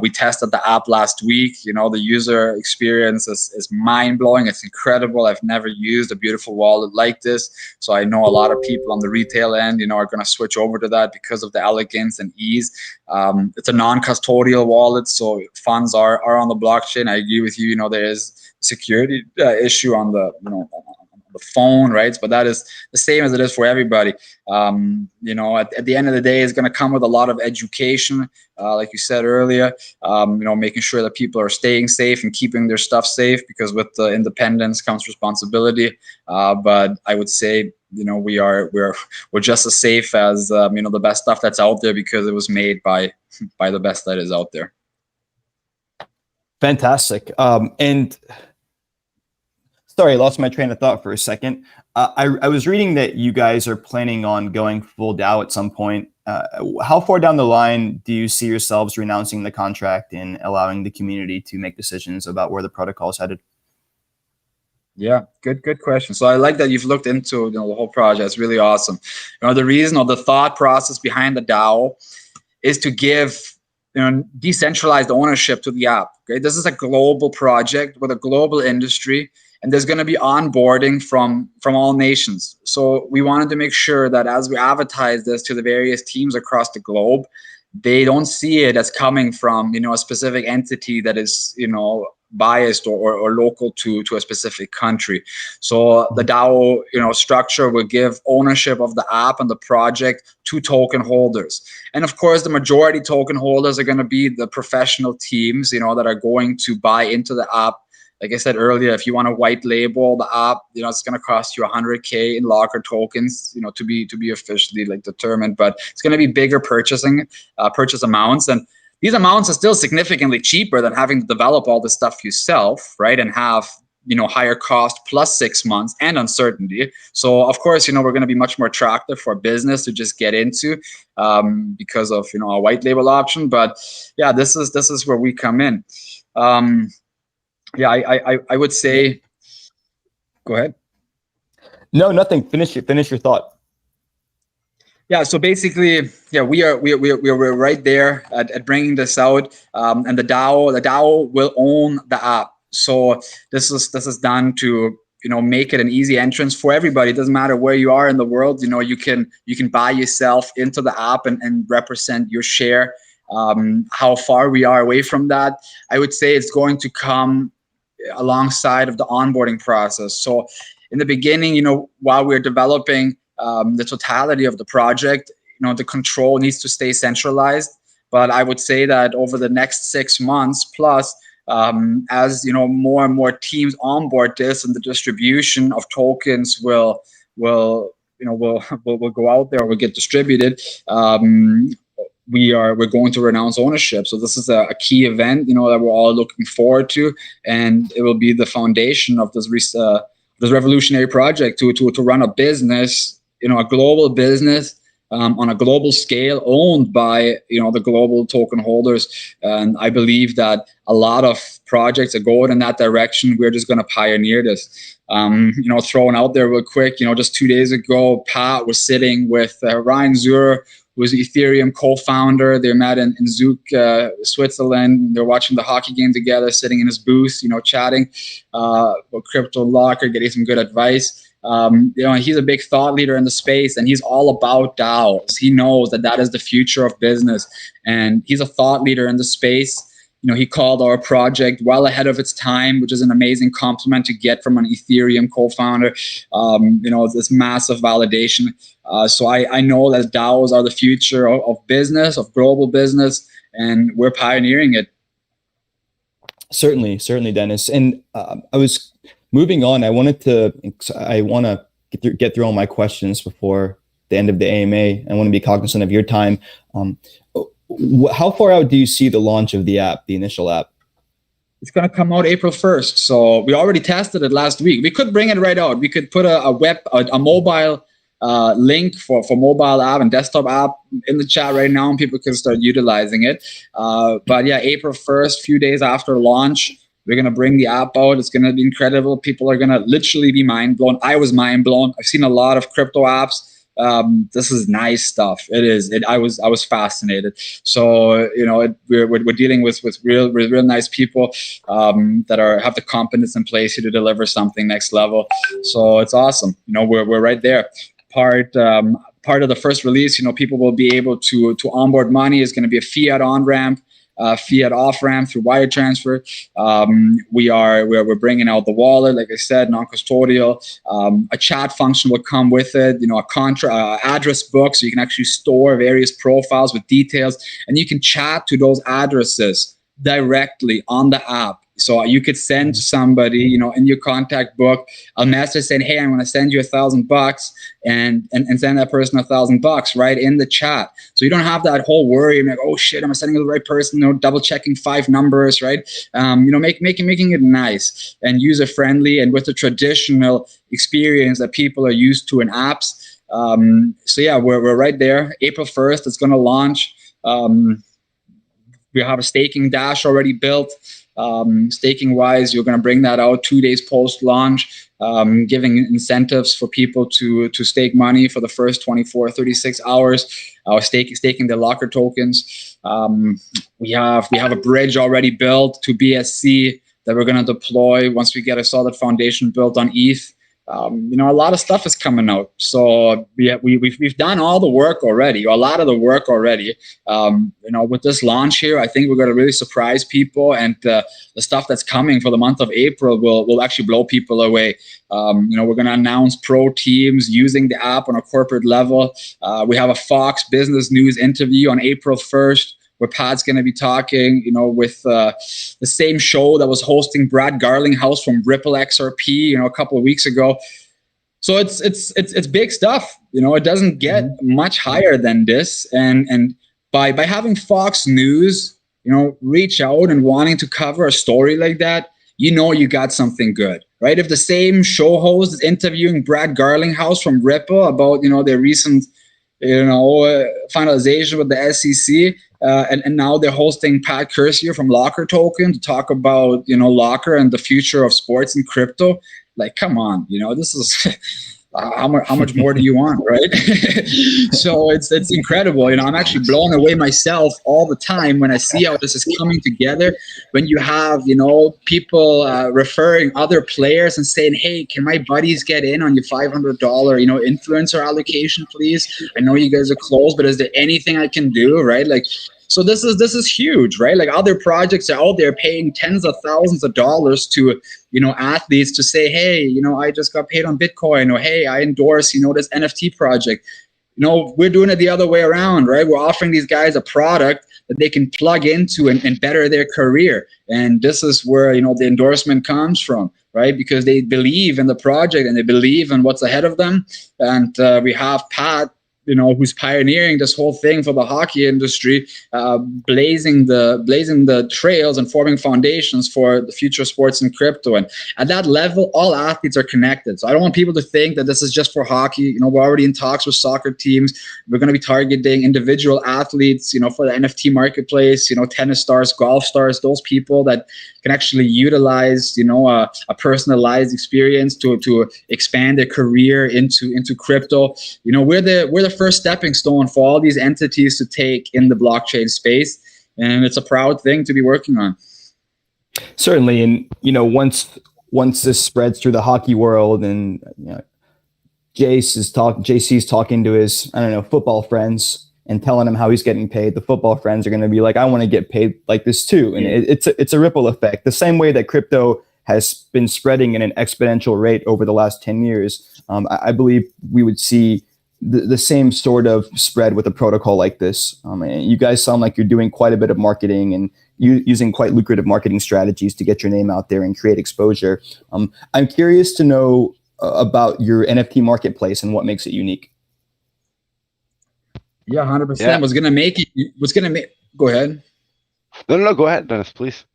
We tested the app last week. You know, the user experience is mind-blowing. It's incredible. I've never used a beautiful wallet like this. So I know a lot of people on the retail end, you know, are going to switch over to that because of the elegance and ease. It's a non-custodial wallet, so funds are on the blockchain. I agree with you. You know, there is a security issue on the, you know, the phone, right? But that is the same as it is for everybody. You know, at the end of the day, it's going to come with a lot of education, like you said earlier. You know, making sure that people are staying safe and keeping their stuff safe, because with the independence comes responsibility. But I would say, you know, we're just as safe as you know, the best stuff that's out there, because it was made by the best that is out there. Fantastic. And sorry, I lost my train of thought for a second. I was reading that you guys are planning on going full DAO at some point. How far down the line do you see yourselves renouncing the contract and allowing the community to make decisions about where the protocol is headed? Yeah, good question. So I like that you've looked into, you know, the whole project. It's really awesome. You know, the reason or the thought process behind the DAO is to give, you know, decentralized ownership to the app. Okay, this is a global project with a global industry, and there's going to be onboarding from all nations. So we wanted to make sure that as we advertise this to the various teams across the globe, they don't see it as coming from, you know, a specific entity that is, you know, biased or local to a specific country. So the DAO, you know, structure will give ownership of the app and the project to token holders. And of course, the majority token holders are going to be the professional teams, you know, that are going to buy into the app. Like I said earlier, if you want to white label the app, you know, it's going to cost you 100K in locker tokens, you know, to be officially like determined. But it's going to be bigger purchase amounts, and these amounts are still significantly cheaper than having to develop all this stuff yourself, right? And have, you know, higher cost plus 6 months and uncertainty. So of course, you know, we're going to be much more attractive for business to just get into because of, you know, a white label option. But yeah, this is where we come in. Yeah, I would say, go ahead. No, nothing. Finish your thought. Yeah, so basically, yeah, we're right there at bringing this out, and the DAO will own the app. So this is done to, you know, make it an easy entrance for everybody. It doesn't matter where you are in the world. You know, you can buy yourself into the app and represent your share. How far we are away from that, I would say it's going to come alongside of the onboarding process. So in the beginning, you know, while we're developing the totality of the project, you know, the control needs to stay centralized. But I would say that over the next 6 months plus, as you know, more and more teams onboard this, and the distribution of tokens will go out there or will get distributed. We're going to renounce ownership. So this is a key event, you know, that we're all looking forward to, and it will be the foundation of this revolutionary project to run a business, you know, a global business on a global scale, owned by the global token holders. And I believe that a lot of projects are going in that direction. We're just going to pioneer this. Throwing out there real quick, just 2 days ago, Pat was sitting with Ryan Zurer, who was the Ethereum co-founder. They met in Zug, Switzerland. They're watching the hockey game together, sitting in his booth, chatting with Crypto Locker, getting some good advice. He's a big thought leader in the space, and he's all about DAOs. He knows that is the future of business, and he's a thought leader in the space. He called our project well ahead of its time, which is an amazing compliment to get from an Ethereum co-founder. This massive validation. So I know that DAOs are the future of business, of global business, and we're pioneering it. Certainly, Dennis. And I was moving on. I want to get through all my questions before the end of the AMA. I want to be cognizant of your time. How far out do you see the launch of the app, the initial app? It's going to come out April 1st. So we already tested it last week. We could bring it right out. We could put a mobile link for mobile app and desktop app in the chat right now, and people can start utilizing it. But yeah, April 1st, few days after launch, we're going to bring the app out. It's going to be incredible. People are going to literally be mind blown. I was mind blown. I've seen a lot of crypto apps. This is nice stuff. It is. I was fascinated. So we're dealing with real nice people that have the competence in place here to deliver something next level. So it's awesome. We're right there. Part of the first release, people will be able to onboard money. Is going to be a fiat on ramp. Fiat off ramp through wire transfer. We're bringing out the wallet, like I said, non-custodial. A chat function will come with it. A address book, so you can actually store various profiles with details, and you can chat to those addresses directly on the app. So you could send to somebody, in your contact book, a message saying, "Hey, I'm going to send you $1,000," and send that person $1,000 right in the chat. So you don't have that whole worry, like, "Oh shit, am I sending to the right person?" Double checking 5 numbers, right? Making it nice and user friendly, and with the traditional experience that people are used to in apps. So yeah, we're right there. April 1st, it's going to launch. We have a staking dash already built. Staking wise, you're going to bring that out 2 days post launch, giving incentives for people to stake money for the first 36 hours, staking their locker tokens. We have a bridge already built to BSC that we're going to deploy once we get a solid foundation built on ETH. A lot of stuff is coming out. So we've done all the work already, or a lot of the work already. With this launch here, I think we're going to really surprise people, and the stuff that's coming for the month of April will actually blow people away. We're going to announce pro teams using the app on a corporate level. We have a Fox Business News interview on April 1st. Where Pat's going to be talking, with the same show that was hosting Brad Garlinghouse from Ripple XRP, a couple of weeks ago. So it's big stuff. It doesn't get much higher than this. And by having Fox News, reach out and wanting to cover a story like that, you got something good, right? If the same show host is interviewing Brad Garlinghouse from Ripple about their recent finalization with the SEC. And now they're hosting Pat Cursier from Locker Token to talk about, Locker and the future of sports and crypto. Like, come on, this is how much more do you want, right? So it's incredible. I'm actually blown away myself all the time when I see how this is coming together. When you have, people referring other players and saying, "Hey, can my buddies get in on your $500, influencer allocation, please? I know you guys are close, but is there anything I can do?" Right? Like, so this is huge, right? Like, other projects are out there paying tens of thousands of dollars to, athletes to say, "Hey, I just got paid on Bitcoin," or, "Hey, I endorse, this NFT project." We're doing it the other way around, right? We're offering these guys a product that they can plug into and better their career. And this is where, the endorsement comes from, right? Because they believe in the project and they believe in what's ahead of them. And we have Pat who's pioneering this whole thing for the hockey industry, blazing the trails and forming foundations for the future of sports and crypto. And at that level, all athletes are connected. So I don't want people to think that this is just for hockey. We're already in talks with soccer teams. We're going to be targeting individual athletes, for the NFT marketplace, tennis stars, golf stars, those people that can actually utilize, a personalized experience to expand their career into crypto. We're the first stepping stone for all these entities to take in the blockchain space, and it's a proud thing to be working on. Certainly, and once this spreads through the hockey world, and JC's talking to his football friends and telling him how he's getting paid, the football friends are going to be like, I want to get paid like this too. And it's a ripple effect. The same way that crypto has been spreading at an exponential rate over the last 10 years, I believe we would see the same sort of spread with a protocol like this. And you guys sound like you're doing quite a bit of marketing and using quite lucrative marketing strategies to get your name out there and create exposure. I'm curious to know about your NFT marketplace and what makes it unique. Yeah, 100%. Yeah. Go ahead. No, go ahead, Dennis, please.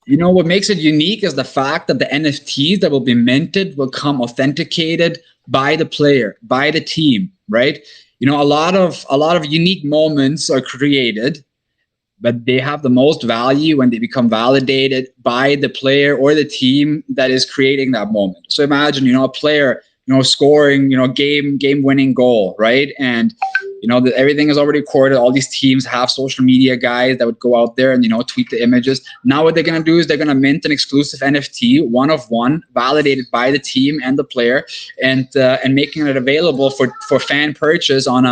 What makes it unique is the fact that the NFTs that will be minted will come authenticated by the player, by the team, right? A lot of unique moments are created, but they have the most value when they become validated by the player or the team that is creating that moment. So imagine, a player, scoring, game-winning goal, right? And everything is already recorded. All these teams have social media guys that would go out there and tweet the images. Now what they're going to do is they're going to mint an exclusive NFT, one of one, validated by the team and the player, and making it available for fan purchase on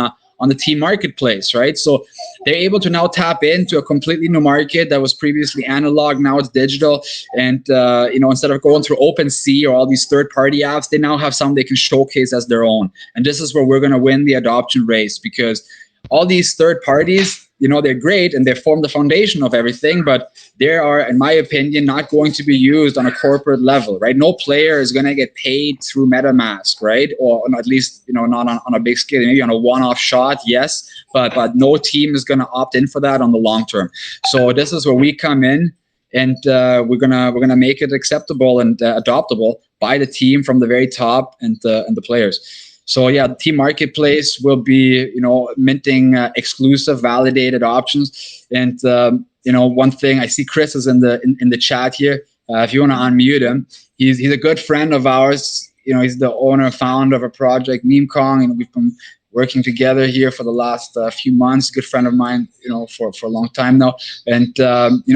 the team marketplace, right? So they're able to now tap into a completely new market that was previously analog. Now it's digital, and instead of going through OpenSea or all these third-party apps, they now have some they can showcase as their own. And this is where we're going to win the adoption race, because all these third parties, they're great and they form the foundation of everything, but they are, in my opinion, not going to be used on a corporate level, right? No player is going to get paid through MetaMask, right? Or at least, not on a big scale, maybe on a one-off shot, yes, but no team is going to opt in for that on the long term. So this is where we come in, and we're gonna make it acceptable and adoptable by the team from the very top and the players. So yeah, the team marketplace will be, minting exclusive validated options. And one thing, I see Chris is in the chat here. If you want to unmute him, he's a good friend of ours. He's the owner, founder of a project, Meme Kong, and we've been working together here for the last few months. Good friend of mine, for a long time now. And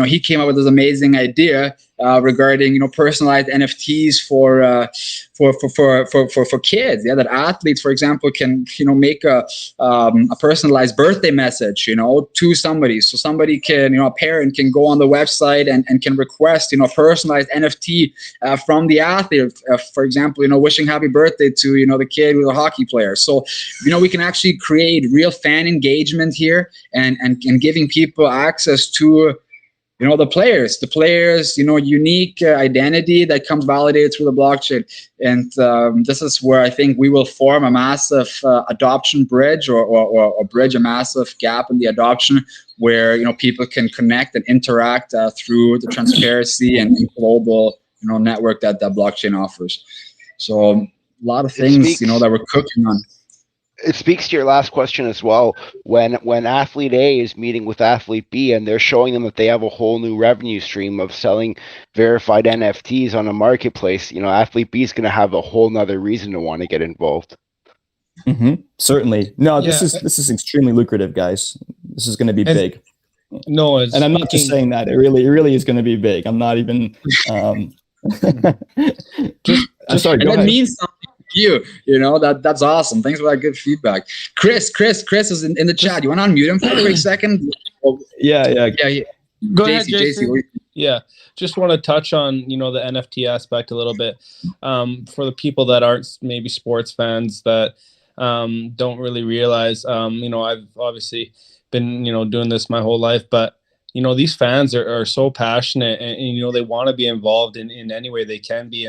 he came up with this amazing idea regarding personalized NFTs for kids. Yeah, that athletes, for example, can make a personalized birthday message to somebody. So somebody can a parent can go on the website and can request personalized NFT from the athlete. For example, wishing happy birthday to the kid who's a hockey player. So we can actually create real fan engagement here and giving people access to the players, unique identity that comes validated through the blockchain. And this is where I think we will form a massive adoption bridge or bridge a massive gap in the adoption where, people can connect and interact through the transparency and global, network that blockchain offers. So a lot of things, that we're cooking on. It speaks to your last question as well. When athlete A is meeting with athlete B and they're showing them that they have a whole new revenue stream of selling verified NFTs on a marketplace, athlete B is going to have a whole nother reason to want to get involved. Mm-hmm. Certainly. No, this is extremely lucrative, guys. This is going to be big. No, and I'm not just saying that. It really is going to be big. I'm not even. Sorry. Go ahead. Means something. That's awesome. Thanks for that good feedback. Chris is in the chat. You want to unmute him for a quick second? Yeah. Go ahead, JC. Yeah, just want to touch on the NFT aspect a little bit. For the people that aren't maybe sports fans that don't really realize, I've obviously been doing this my whole life, but these fans are so passionate and they want to be involved in any way they can be.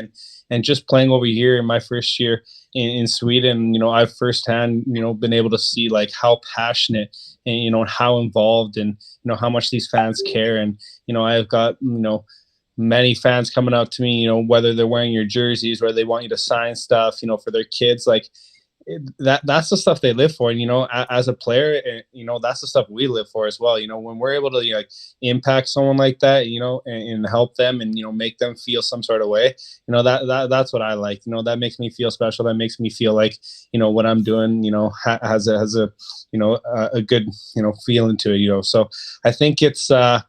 And just playing over here in my first year, in Sweden, you know, I've firsthand, you know, been able to see like how passionate and, you know, how involved and, you know, how much these fans care. And, you know, I've got, you know, many fans coming out to me, you know, whether they're wearing your jerseys, whether they want you to sign stuff, you know, for their kids, like that's the stuff they live for. And, you know, as a player, you know, that's the stuff we live for as well. You know, when we're able to like impact someone like that, you know, and help them and, you know, make them feel some sort of way, you know, that's what I like. You know, that makes me feel special. That makes me feel like, you know, what I'm doing, you know, has a, you know, a good, you know, feeling to it, you know. So I think it's, I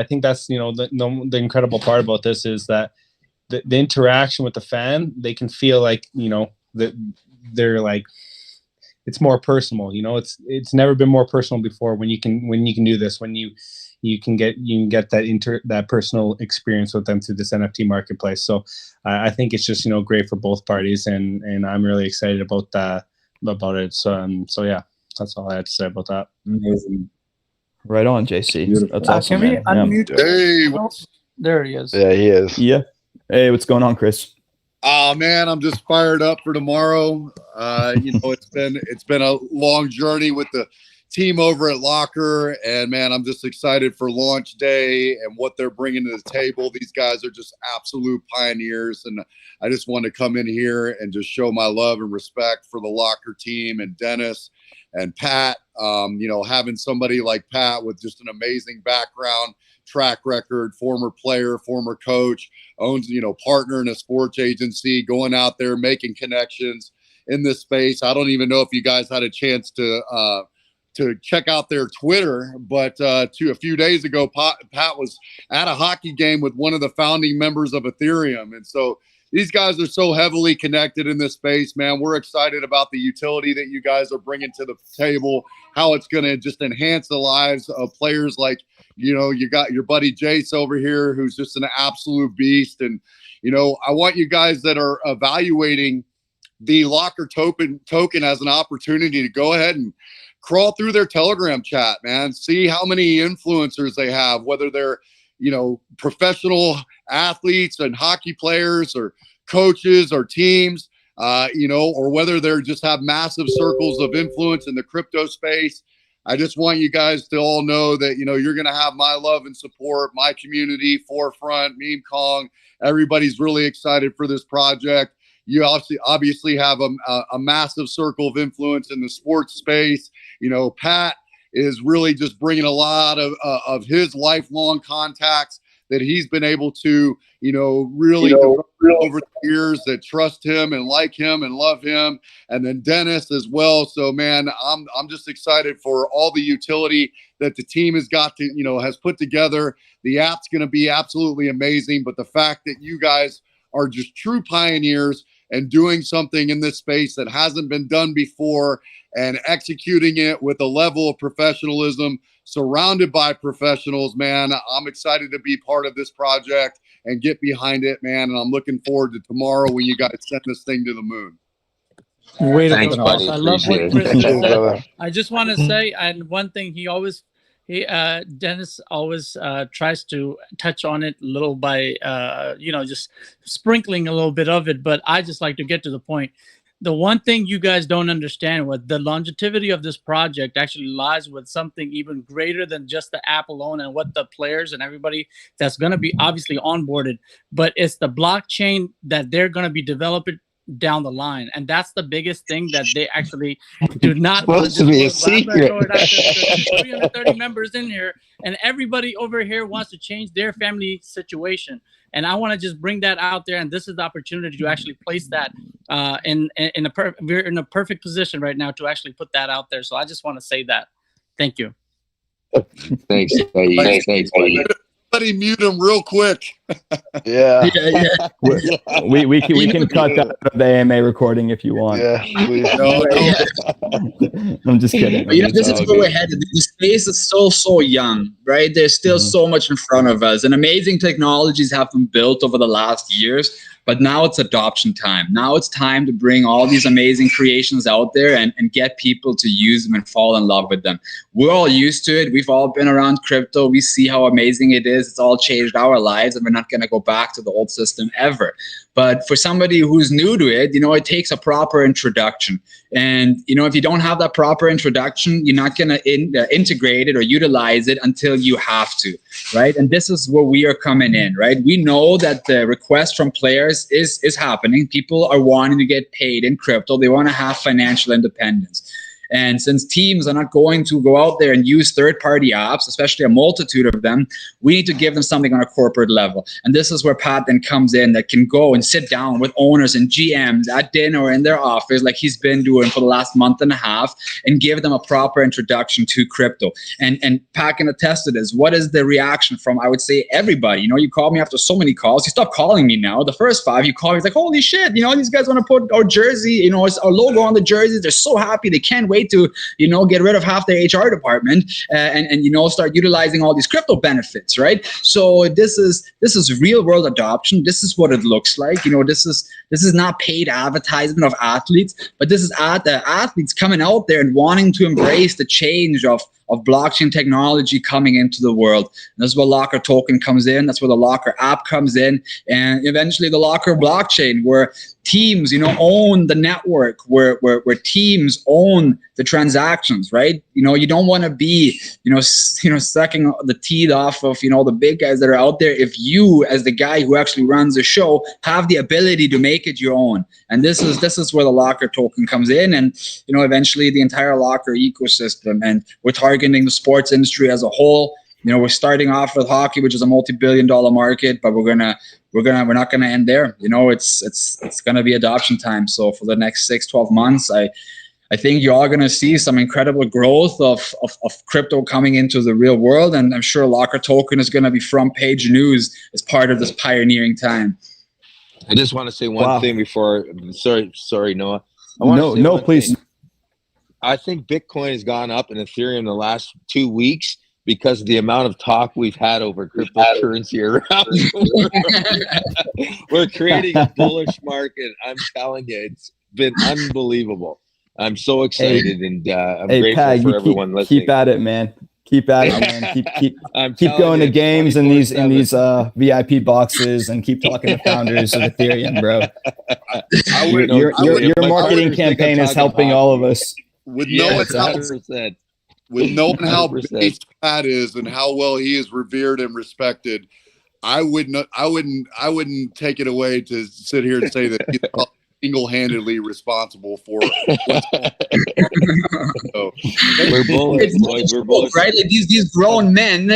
think that's, you know, the incredible part about this is that the interaction with the fan, they can feel like, you know, that they're like, it's more personal, you know. It's never been more personal before when you can do this, when you can get that personal experience with them through this NFT marketplace. So I think it's just, you know, great for both parties, and I'm really excited about it. So yeah, that's all I had to say about that. Amazing. Right on, JC. Beautiful. That's awesome. Can we man. unmute? Hey, There he is. Yeah, he is. Yeah. Hey, what's going on, Chris? oh man, I'm just fired up for tomorrow. You know, it's been a long journey with the team over at Locker, and man, I'm just excited for launch day and what they're bringing to the table. These guys are just absolute pioneers, and I just want to come in here and just show my love and respect for the Locker team and Dennis and Pat. You know, having somebody like Pat with just an amazing background, track record, former player, former coach, owns, you know, partner in a sports agency, going out there making connections in this space. I don't even know if you guys had a chance to check out their Twitter, but a few days ago, Pat was at a hockey game with one of the founding members of Ethereum. And so these guys are so heavily connected in this space, man. We're excited about the utility that you guys are bringing to the table, how it's going to just enhance the lives of players like, you know, you got your buddy Jace over here, who's just an absolute beast. And, you know, I want you guys that are evaluating the Locker token as an opportunity to go ahead and crawl through their Telegram chat, man. See how many influencers they have, whether they're, you know, professional athletes and hockey players or coaches or teams, you know, or whether they're just have massive circles of influence in the crypto space. I just want you guys to all know that, you know, you're going to have my love and support, my community, Forefront, Meme Kong. Everybody's really excited for this project. You obviously have a massive circle of influence in the sports space. You know, Pat is really just bringing a lot of his lifelong contacts that he's been able to, you know, really develop over the years, that trust him and like him and love him. And then Dennis as well. So, man, I'm just excited for all the utility that the team has got to, you know, has put together. The app's going to be absolutely amazing. But the fact that you guys are just true pioneers and doing something in this space that hasn't been done before and executing it with a level of professionalism, surrounded by professionals, man, I'm excited to be part of this project and get behind it, man. And I'm looking forward to tomorrow when you guys send this thing to the moon. Thanks, buddy. I love what Chris said. I just want to say, and one thing Dennis always tries to touch on it little by, you know, just sprinkling a little bit of it. But I just like to get to the point. The one thing you guys don't understand, what the longevity of this project actually lies with something even greater than just the app alone and what the players and everybody that's going to be obviously onboarded, but it's the blockchain that they're going to be developing down the line. And that's the biggest thing that they actually do not supposed to be a secret. 330 members in here, and everybody over here wants to change their family situation. And I want to just bring that out there. And this is the opportunity to actually place that we're in a perfect position right now to actually put that out there. So I just want to say that. Thank you. Thanks. Thanks, buddy. Somebody mute him real quick. Yeah. We can cut that out of the AMA recording if you want. Yeah, please. I'm just kidding. But, you know, this is where we're headed. The space is so young, right? There's still so much in front of us, and amazing technologies have been built over the last years. But now it's adoption time. Now it's time to bring all these amazing creations out there and get people to use them and fall in love with them. We're all used to it. We've all been around crypto. We see how amazing it is. It's all changed our lives, and we're not going to go back to the old system ever. But for somebody who's new to it, it takes a proper introduction. And, if you don't have that proper introduction, you're not going to integrate it or utilize it until you have to, right? And this is where we are coming in, right? We know that the request from players is happening. People are wanting to get paid in crypto. They want to have financial independence. And since teams are not going to go out there and use third-party apps, especially a multitude of them, we need to give them something on a corporate level. And this is where Pat then comes in, that can go and sit down with owners and GMs at dinner or in their office, like he's been doing for the last month and a half, and give them a proper introduction to crypto. And Pat can attest to this. What is the reaction from, I would say, everybody? You called me after so many calls. You stopped calling me now. The first 5 you called me, it's like, holy shit, these guys want to put our jersey, our logo on the jerseys. They're so happy. They can't wait to get rid of half their HR department and start utilizing all these crypto benefits, right? So this is real world adoption. This is what it looks like. This is not paid advertisement of athletes, but this is athletes coming out there and wanting to embrace the change of blockchain technology coming into the world. And that's where Locker Token comes in. That's where the Locker app comes in, and eventually the Locker blockchain, where teams, own the network, where teams own the transactions, right? You don't want to be, sucking the teeth off of, the big guys that are out there. If you, as the guy who actually runs the show, have the ability to make it your own. And this is where the Locker Token comes in, and, eventually the entire Locker ecosystem. And we're targeting the sports industry as a whole. We're starting off with hockey, which is a multi-billion-dollar market, but we're not going to end there. It's going to be adoption time. So for the next 6-12 months, I think you are going to see some incredible growth of crypto coming into the real world. And I'm sure Locker Token is going to be front page news as part of this pioneering time. I just want to say one thing before. Sorry, Noah. Please. I think Bitcoin has gone up and Ethereum in the last 2 weeks because of the amount of talk we've had over cryptocurrency around the world. We're creating a bullish market. I'm telling you, it's been unbelievable. I'm so excited, and I'm grateful for everyone listening. Keep at it, man. Keep at it, man. Keep going to games in these VIP boxes, and keep talking to founders of Ethereum, bro. Your marketing campaign is helping all of us. With knowing how based Pat is and how well he is revered and respected, I wouldn't take it away to sit here and say that he's single-handedly responsible for so, we're bullish, boys. We're bullish, right? Like these grown men,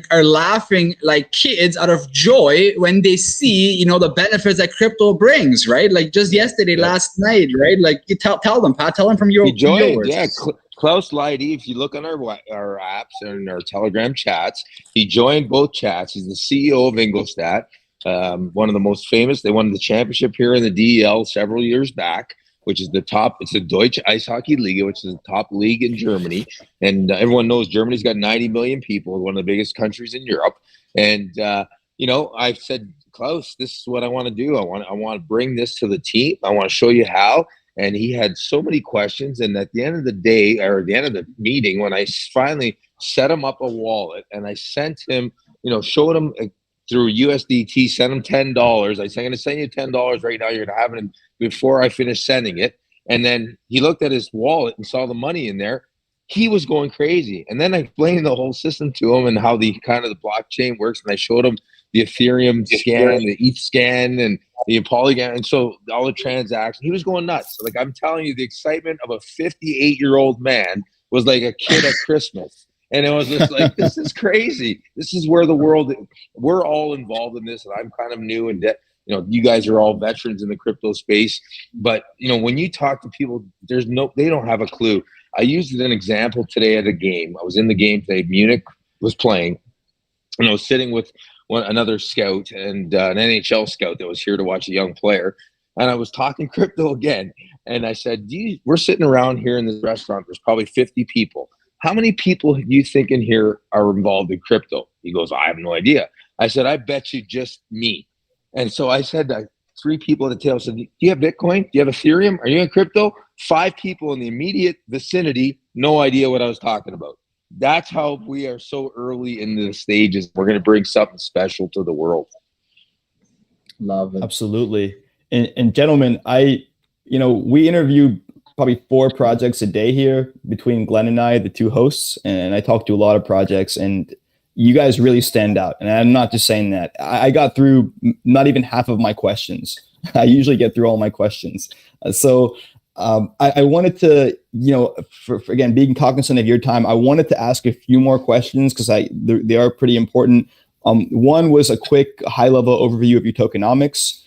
are laughing like kids out of joy when they see, the benefits that crypto brings, right? Like just yesterday, last night, right? Like you tell them, Pat, tell them from your words. Yeah. Klaus Leidy, if you look on our apps and our Telegram chats, he joined both chats. He's the CEO of Ingolstadt, one of the most famous. They won the championship here in the DEL several years back, which is it's the Deutsche Eishockey Liga, which is the top league in Germany. And everyone knows Germany's got 90 million people, one of the biggest countries in Europe. And, I've said, Klaus, this is what I want to do. I want to bring this to the team. I want to show you how. And he had so many questions. And at the end of the day, or at the end of the meeting, when I finally set him up a wallet and I sent him, showed him through USDT, sent him $10. I said, I'm going to send you $10 right now. You're going to have it before I finish sending it. And then he looked at his wallet and saw the money in there. He was going crazy. And then I explained the whole system to him and how the blockchain works. And I showed him the Ethereum scan, the ETH scan, and the Polygon, and so all the transactions. He was going nuts. So, I'm telling you, the excitement of a 58-year-old man was like a kid at Christmas. And it was just like, this is crazy. This is where the world, we're all involved in this, and I'm kind of new, and you guys are all veterans in the crypto space. But when you talk to people, they don't have a clue. I used an example today at a game. I was in the game today. Munich was playing, and I was sitting with another scout and an NHL scout that was here to watch a young player. And I was talking crypto again. And I said, we're sitting around here in this restaurant. There's probably 50 people. How many people do you think in here are involved in crypto? He goes, I have no idea. I said, I bet you just me. And so I said, 3 people at the table said, do you have Bitcoin? Do you have Ethereum? Are you in crypto? 5 people in the immediate vicinity, no idea what I was talking about. that's how we are so early in the stages. We're going to bring something special to the world. Love it. Absolutely. And gentlemen, we interview probably 4 projects a day here between Glenn and I, the 2 hosts, and I talk to a lot of projects, and you guys really stand out. And I'm not just saying that. I got through not even half of my questions. I usually get through all my questions. I wanted to, for again, being cognizant of your time, I wanted to ask a few more questions because they are pretty important. One was a quick high-level overview of your tokenomics,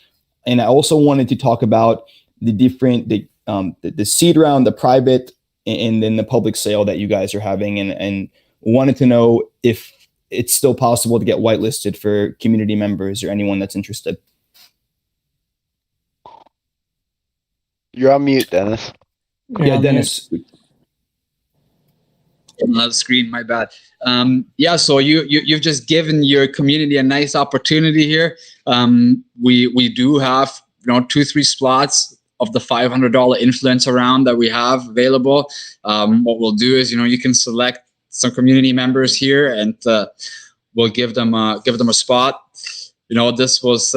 and I also wanted to talk about the different the seed round, the private, and then the public sale that you guys are having, and wanted to know if it's still possible to get whitelisted for community members or anyone that's interested. You're on mute, Dennis. Yeah, Dennis. Another screen, my bad. So you've just given your community a nice opportunity here. We do have 2-3 slots of the $500 influencer round that we have available. What we'll do is you can select some community members here, and we'll give them a spot. This was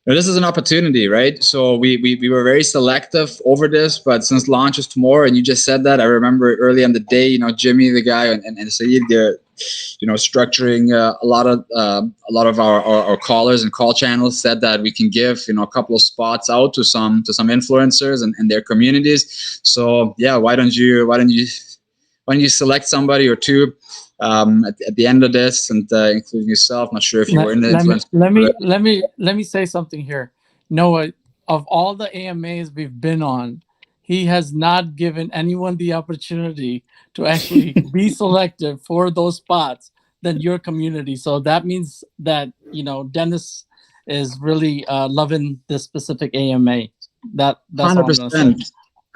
this is an opportunity, right? So we were very selective over this, but since launch is tomorrow, and you just said that, I remember early in the day, Jimmy, the guy, and Saeed, they're structuring a lot of our callers and call channels, said that we can give a couple of spots out to some influencers and their communities. So yeah, why don't you select somebody or 2 at the end of this, and including yourself. Not sure if you were in the influence. Let me say something here. Noah, of all the AMAs we've been on, he has not given anyone the opportunity to actually be selected for those spots than your community. So that means that Dennis is really loving this specific AMA. That's 100%.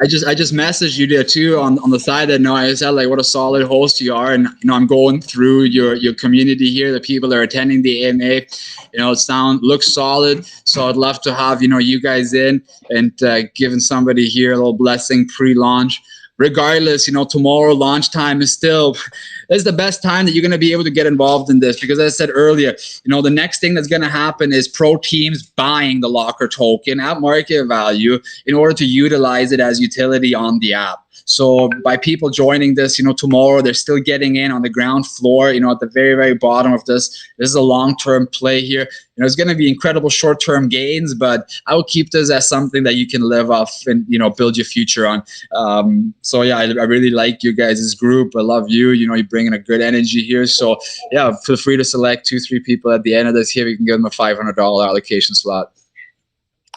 I just messaged you there too on the side that I said what a solid host you are, and I'm going through your community here, the people that are attending the AMA. It looks solid, so I'd love to have you guys in and giving somebody here a little blessing pre-launch. Regardless, tomorrow launch time is the best time that you're going to be able to get involved in this, because as I said earlier, the next thing that's going to happen is pro teams buying the Locker token at market value in order to utilize it as utility on the app. So by people joining this, tomorrow, they're still getting in on the ground floor, at the very, very bottom of this. This is a long-term play here. It's going to be incredible short-term gains, but I will keep this as something that you can live off and, build your future on. So yeah, I really like you guys' group. I love you. You're bringing a good energy here. So yeah, feel free to select 2-3 people at the end of this here. We can give them a $500 allocation slot.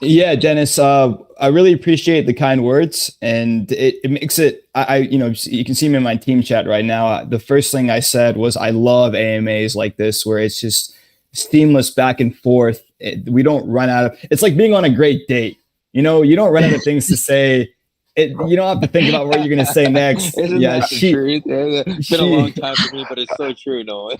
Yeah, Dennis, I really appreciate the kind words, and it makes it, you can see me in my team chat right now. The first thing I said was, I love AMAs like this, where it's just seamless back and forth. We don't run out of, it's like being on a great date. You don't run out of things to say. You don't have to think about what you're going to say next. Isn't that the truth? It's been a long time for me, but it's so true, Noah.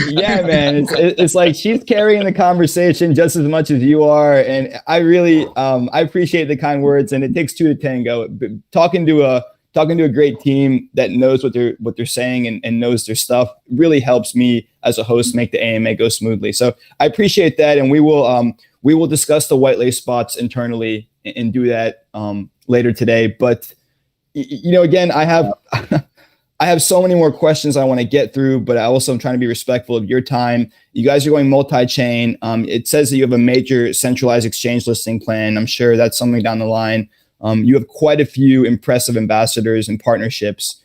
Yeah, man. It's like she's carrying the conversation just as much as you are. And I really, I appreciate the kind words, and it takes 2 to tango. Talking to a great team that knows what they're saying and knows their stuff really helps me as a host make the AMA go smoothly. So I appreciate that. And we will discuss the white lace spots internally and do that later today. But again, I have so many more questions I want to get through, but I also am trying to be respectful of your time. You guys are going multi-chain. It says that you have a major centralized exchange listing plan. I'm sure that's something down the line. You have quite a few impressive ambassadors and partnerships.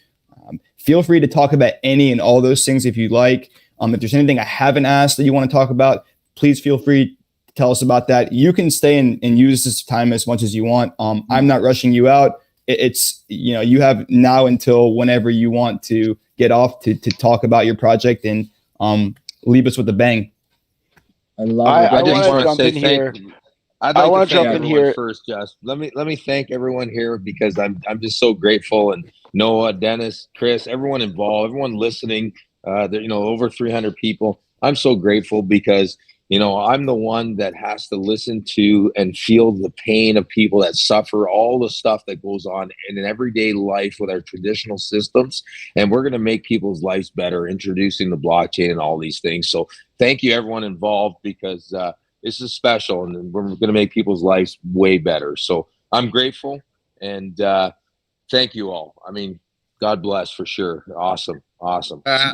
Feel free to talk about any and all those things if you'd like. If there's anything I haven't asked that you want to talk about, please feel free. Tell us about that. You can stay and use this time as much as you want. I'm not rushing you out. It's, you have now until whenever you want to get off to talk about your project and leave us with a bang. I want to jump in here. I'd like to jump in here first, Josh. Let me thank everyone here, because I'm just so grateful, and Noah, Dennis, Chris, everyone involved, everyone listening. Over 300 people. I'm so grateful because I'm the one that has to listen to and feel the pain of people that suffer all the stuff that goes on in an everyday life with our traditional systems. And we're going to make people's lives better, introducing the blockchain and all these things. So thank you, everyone involved, because this is special, and we're going to make people's lives way better. So I'm grateful, and thank you all. I mean, God bless for sure. Awesome.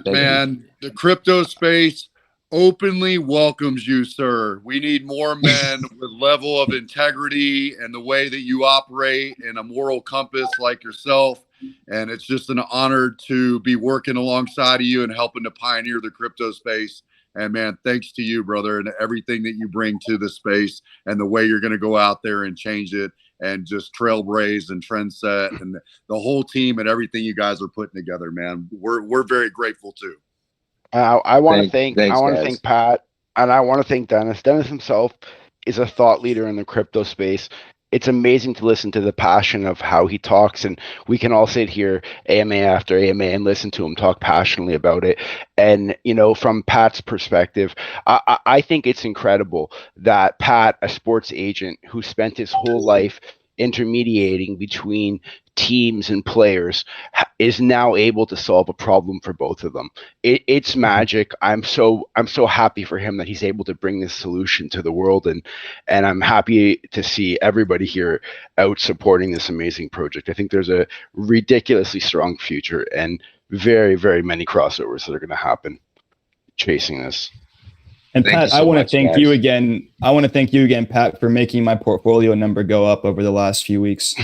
Man, the crypto space openly welcomes you, sir. We need more men with level of integrity and the way that you operate and a moral compass like yourself. And it's just an honor to be working alongside of you and helping to pioneer the crypto space. And man, thanks to you, brother, and everything that you bring to the space and the way you're going to go out there and change it and just trailblaze and trend set and the whole team and everything you guys are putting together, man. We're very grateful too. I want to thank Pat, and I want to thank Dennis. Dennis himself is a thought leader in the crypto space. It's amazing to listen to the passion of how he talks, and we can all sit here AMA after AMA and listen to him talk passionately about it. And, from Pat's perspective, I think it's incredible that Pat, a sports agent who spent his whole life intermediating between teams and players, is now able to solve a problem for both of them. It's magic. I'm so happy for him that he's able to bring this solution to the world, and I'm happy to see everybody here out supporting this amazing project. I think there's a ridiculously strong future and very, very many crossovers that are going to happen chasing this. And Pat, I want to thank you again. I want to thank you again, Pat, for making my portfolio number go up over the last few weeks.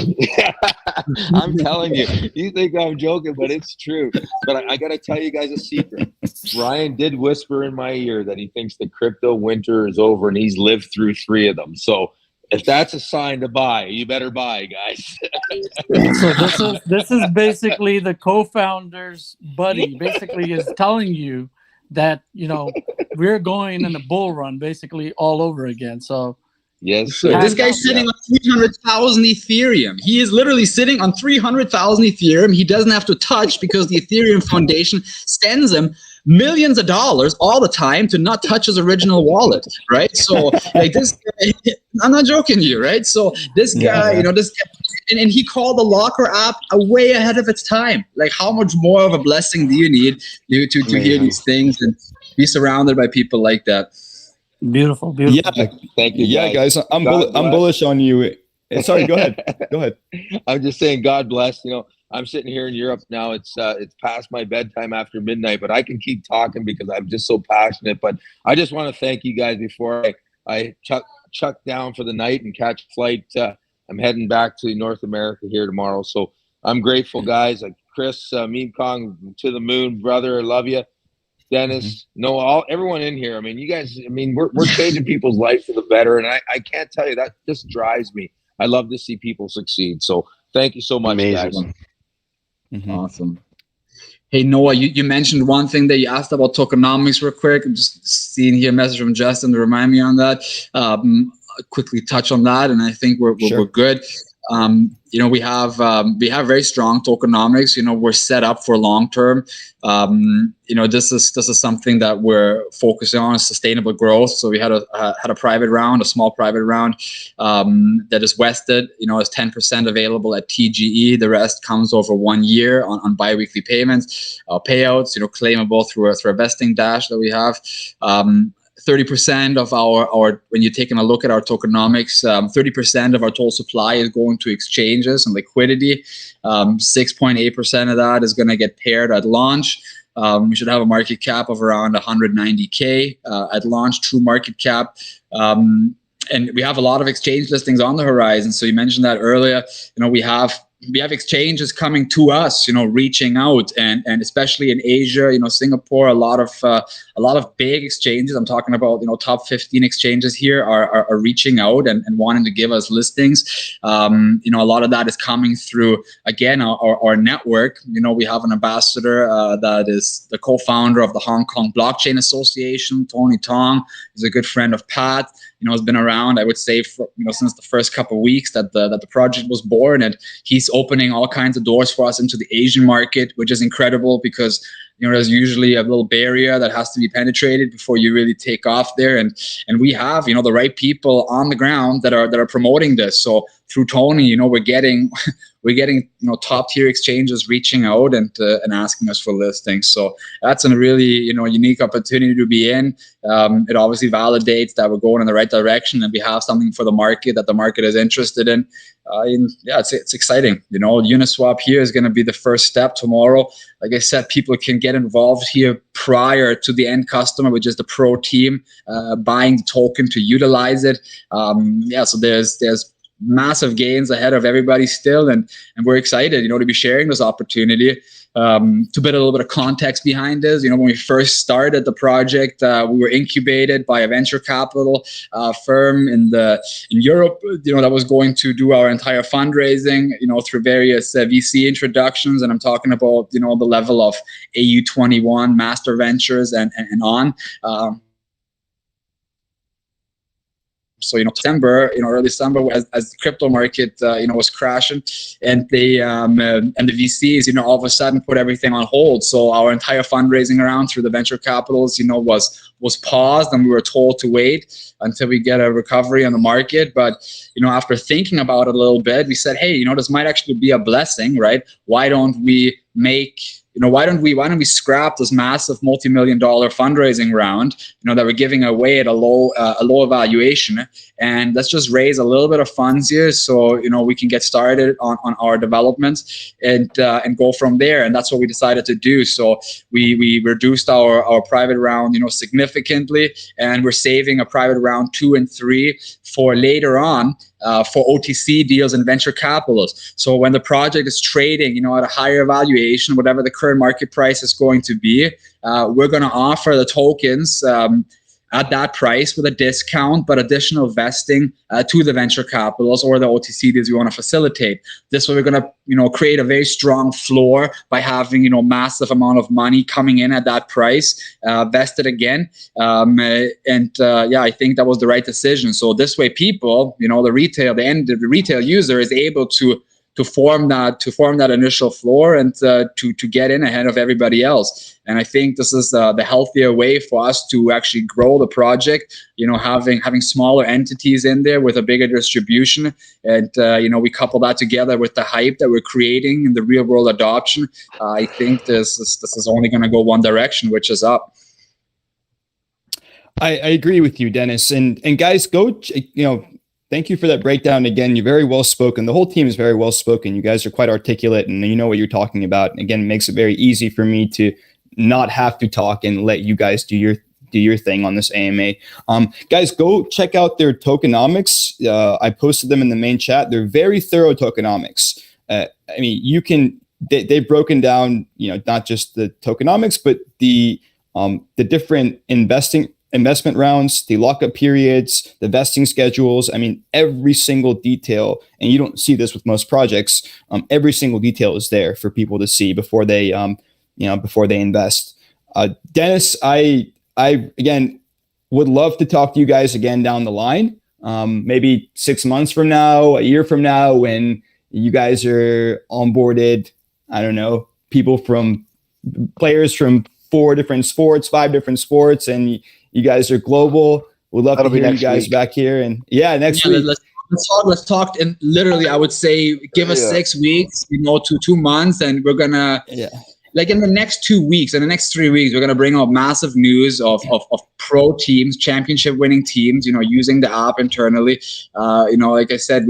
I'm telling you, you think I'm joking, but it's true. But I got to tell you guys a secret. Brian did whisper in my ear that he thinks the crypto winter is over, and he's lived through 3 of them. So if that's a sign to buy, you better buy, guys. So this is basically the co-founder's buddy. Basically, is telling you that we're going in a bull run basically all over again. So yes, this guy's sitting on 300,000 Ethereum. He is literally sitting on 300,000 Ethereum. He doesn't have to touch because the Ethereum Foundation sends him millions of dollars all the time to not touch his original wallet, right? So like this, I'm not joking to you, right? So this guy, this guy, and he called the Locker app way ahead of its time. Like, how much more of a blessing do you need to hear these things and be surrounded by people like that? Beautiful. Yeah, thank you. Yeah, guys, I'm bullish on you. Sorry, go ahead. I'm just saying, God bless. I'm sitting here in Europe now. It's past my bedtime after midnight, but I can keep talking because I'm just so passionate. But I just want to thank you guys before I chuck down for the night and catch a flight. I'm heading back to North America here tomorrow. So I'm grateful, guys. Like Chris, Meme Kong, to the moon, brother. I love you. Dennis, everyone in here. I mean, you guys, we're changing people's lives for the better. And I can't tell you, that just drives me. I love to see people succeed. So thank you so much, guys. Awesome. Hey, Noah, you mentioned one thing that you asked about tokenomics real quick. I'm just seeing here a message from Justin to remind me on that. Quickly touch on that, and I think we're good. We have very strong tokenomics. We're set up for long term. This is something that we're focusing on, sustainable growth. So we had a private round, a small private round that is vested. Is 10% available at TGE. The rest comes over 1 year on biweekly payments, payouts. Claimable through a vesting dash that we have. 30% of our when you're taking a look at our tokenomics, 30% of our total supply is going to exchanges and liquidity. 6.8% of that is going to get paired at launch. We should have a market cap of around 190K at launch, true market cap. And we have a lot of exchange listings on the horizon. So you mentioned that earlier. We have exchanges coming to us, reaching out, and especially in Asia, Singapore, a lot of big exchanges. I'm talking about, top 15 exchanges here are reaching out and wanting to give us listings. A lot of that is coming through, again, our network. We have an ambassador that is the co-founder of the Hong Kong Blockchain Association. Tony Tong is a good friend of Pat. Has been around, I would say, for, since the first couple of weeks that the project was born, and he's He's opening all kinds of doors for us into the Asian market, which is incredible because there's usually a little barrier that has to be penetrated before you really take off there. And we have, the right people on the ground that are promoting this. So through Tony, we're getting top tier exchanges reaching out and asking us for listings. So that's a really, unique opportunity to be in. It obviously validates that we're going in the right direction and we have something for the market that the market is interested in. It's exciting. Uniswap here is going to be the first step tomorrow. Like I said, people can get involved here prior to the end customer, which is the pro team buying the token to utilize it. So there's massive gains ahead of everybody still, and we're excited, to be sharing this opportunity. To put a little bit of context behind this, when we first started the project, we were incubated by a venture capital firm in Europe, that was going to do our entire fundraising, through various VC introductions, and I'm talking about, the level of AU21, Master Ventures, and on. So, December, early December, as the crypto market, was crashing, and the VCs, all of a sudden put everything on hold. So our entire fundraising around through the venture capitals, was paused, and we were told to wait until we get a recovery on the market. But, after thinking about it a little bit, we said, hey, this might actually be a blessing, right? Why don't we why don't we scrap this massive multi-million-dollar fundraising round, that we're giving away at a low valuation, and let's just raise a little bit of funds here, so we can get started on our developments and go from there. And that's what we decided to do. So we reduced our private round, significantly, and we're saving a private round 2 and 3 for later on. For OTC deals and venture capitals. So when the project is trading, at a higher valuation, whatever the current market price is going to be, we're going to offer the tokens at that price with a discount, but additional vesting to the venture capitals or the OTC deals we want to facilitate. This way, we're going to, create a very strong floor by having, massive amount of money coming in at that price, vested again. I think that was the right decision. So this way, people, the retail user is able to form that initial floor and to get in ahead of everybody else. And I think this is the healthier way for us to actually grow the project, having smaller entities in there with a bigger distribution. And, we couple that together with the hype that we're creating in the real world adoption. I think this is only going to go one direction, which is up. I agree with you, Dennis. And guys, go, thank you for that breakdown. Again, you're very well spoken. The whole team is very well spoken. You guys are quite articulate and you know what you're talking about. And again, it makes it very easy for me to not have to talk and let you guys do your thing on this AMA. Guys, go check out their tokenomics. I posted them in the main chat. They're very thorough tokenomics. They've broken down, not just the tokenomics, but the different investment rounds, the lockup periods, the vesting schedules. Every single detail, and you don't see this with most projects. Every single detail is there for people to see before they invest. Dennis, I again would love to talk to you guys again down the line. Maybe 6 months from now, a year from now, when you guys are onboarded. I don't know, players from 4 different sports, 5 different sports, and you guys are global. We'd love to hear you guys back here. And next week. Let's talk. And literally, I would say, give us 6 weeks, to 2 months, and we're gonna, like in the next 2 weeks, in the next 3 weeks, we're gonna bring out massive news of pro teams, championship winning teams, using the app internally. Like I said,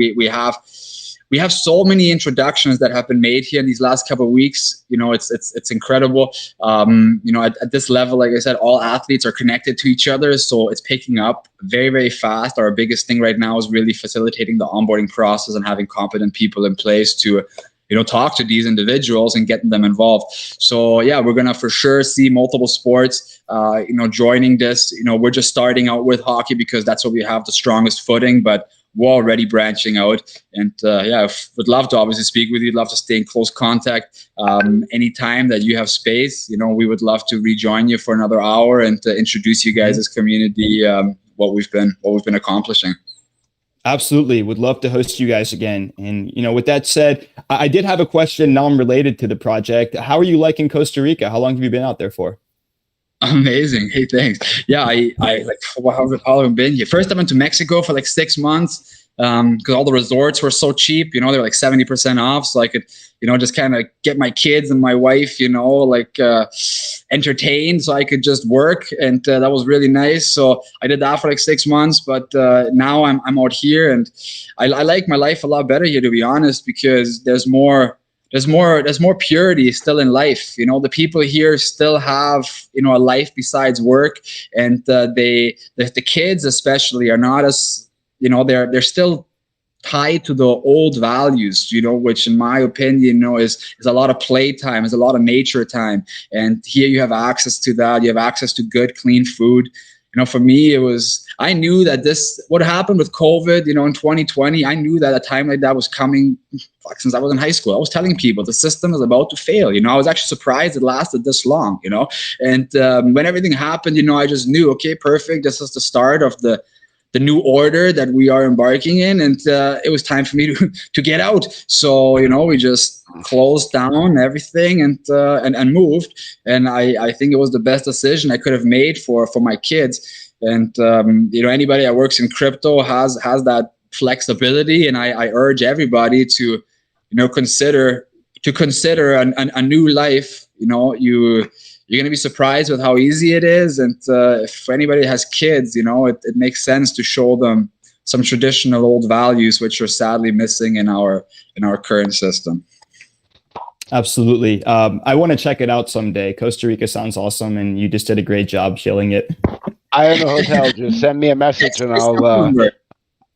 we have so many introductions that have been made here in these last couple of weeks. It's incredible. At this level, like I said, all athletes are connected to each other, so it's picking up very, very fast. Our biggest thing right now is really facilitating the onboarding process and having competent people in place to, talk to these individuals and getting them involved. So we're gonna for sure see multiple sports, joining this. We're just starting out with hockey because that's where we have the strongest footing, but we're already branching out, and would love to obviously speak with you. Love to stay in close contact. Anytime that you have space, we would love to rejoin you for another hour and to introduce you guys as community, what we've been accomplishing. Absolutely. Would love to host you guys again. And, with that said, I did have a question non-related to the project. How are you liking Costa Rica? How long have you been out there for? Amazing. Hey, thanks. Yeah, I like, how long have I been here? First, I went to Mexico for like 6 months because all the resorts were so cheap. They're like 70% off. So I could, just kind of get my kids and my wife, entertained so I could just work. And that was really nice. So I did that for like 6 months. But now I'm out here, and I like my life a lot better here, to be honest, because there's more purity still in life. The people here still have, a life besides work, and the kids especially are not as, they're still tied to the old values, which in my opinion, is a lot of playtime, is a lot of nature time. And here you have access to that. You have access to good, clean food. For me, I knew that what happened with COVID, in 2020, I knew that a time like that was coming since I was in high school. I was telling people the system is about to fail. I was actually surprised it lasted this long, and when everything happened, I just knew, okay, perfect. This is the start of the new order that we are embarking in, and it was time for me to get out. So we just closed down everything and moved. And I think it was the best decision I could have made for my kids. And anybody that works in crypto has that flexibility, and I urge everybody to consider a new life. You're going to be surprised with how easy it is. And if anybody has kids, it makes sense to show them some traditional old values, which are sadly missing in our current system. Absolutely. I want to check it out someday. Costa Rica sounds awesome, and you just did a great job shilling it. I own a hotel. Just send me a message and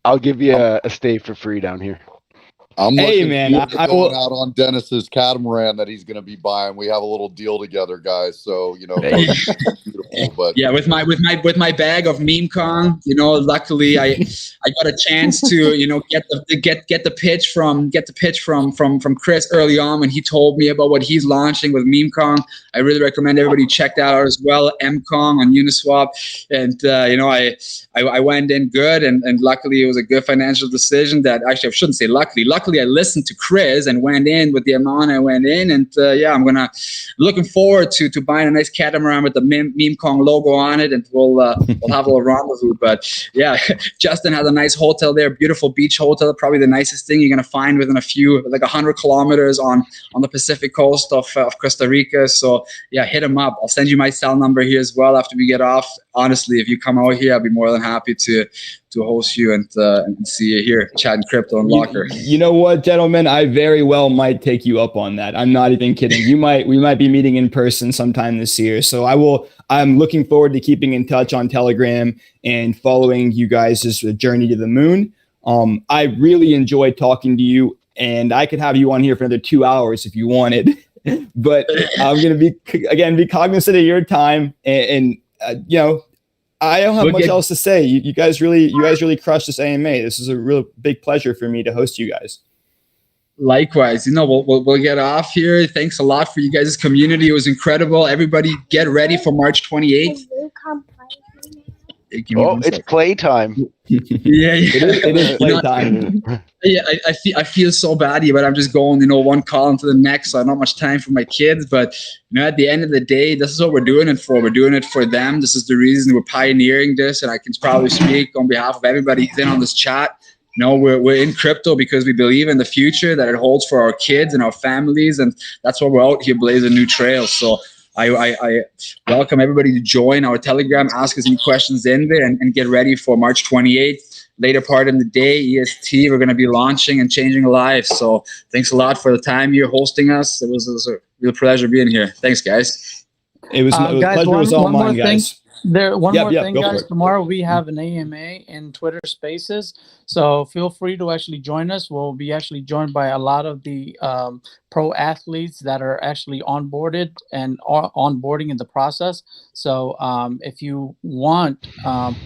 I'll give you a stay for free down here. I'm hey man, I will out on Dennis's catamaran that he's going to be buying. We have a little deal together, guys. So beautiful. But yeah, with my bag of meme Kong, luckily I got a chance to get the pitch from Chris early on when he told me about what he's launching with meme Kong. I really recommend everybody check that out as well. M Kong on Uniswap, and I went in good, and luckily it was a good financial decision. That actually I shouldn't say luckily. Luckily, I listened to Chris and went in with the amount I went in, and looking forward to buying a nice catamaran with the meme Kong logo on it, and we'll have a little rendezvous. But yeah, Justin has a nice hotel there, beautiful beach hotel, probably the nicest thing you're gonna find within 100 kilometers on the Pacific coast of Costa Rica. So yeah, hit him up. I'll send you my cell number here as well after we get off. Honestly, if you come out here, I'll be more than happy to host you and see you here chatting crypto and Locker. You know what, gentlemen? I very well might take you up on that. I'm not even kidding. We might be meeting in person sometime this year. So I'm looking forward to keeping in touch on Telegram and following you guys' journey to the moon. I really enjoyed talking to you, and I could have you on here for another 2 hours if you wanted. But I'm going to be cognizant of your time, and I don't have much else to say. You guys really crushed this AMA. This is a real big pleasure for me to host you guys. Likewise, we'll get off here. Thanks a lot for you guys' community. It was incredible. Everybody get ready for March 28th. It's playtime. Yeah. It is playtime. Yeah, I feel so bad here, but I'm just going, one call into the next, so I don't have much time for my kids. But at the end of the day, this is what we're doing it for. We're doing it for them. This is the reason we're pioneering this, and I can probably speak on behalf of everybody who's in on this chat. We're in crypto because we believe in the future that it holds for our kids and our families, and that's why we're out here blazing new trails. So I welcome everybody to join our Telegram, ask us any questions in there, and get ready for March 28th. Later part in the day, EST, we're going to be launching and changing lives. So thanks a lot for the time you're hosting us. It was a real pleasure being here. Thanks, guys. It was guys, pleasure was all mine, guys. More thing, guys. Tomorrow we have an AMA in Twitter Spaces, so feel free to actually join us. We'll be actually joined by a lot of the pro athletes that are actually onboarded and are onboarding in the process. So if you want,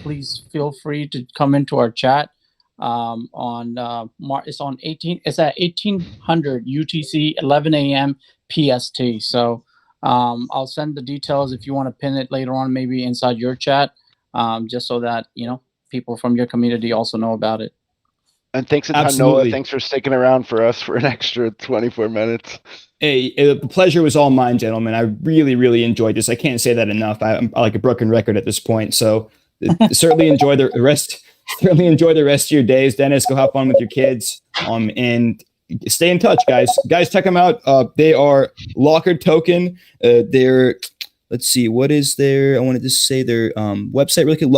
please feel free to come into our chat. It's on 18. It's at 1800 UTC, 11 a.m. PST. So. I'll send the details if you want to pin it later on, maybe inside your chat, just so that people from your community also know about it. And thanks a ton, Absolutely. Noah. Thanks for sticking around for us for an extra 24 minutes. Hey, the pleasure was all mine, gentlemen. I really, really enjoyed this. I can't say that enough. I'm like a broken record at this point. So certainly enjoy the rest. Certainly enjoy the rest of your days, Dennis. Go have fun with your kids. And stay in touch, guys. Guys, check them out. They are Locker Token. They're, let's see, what is their? I wanted to say their website really quick.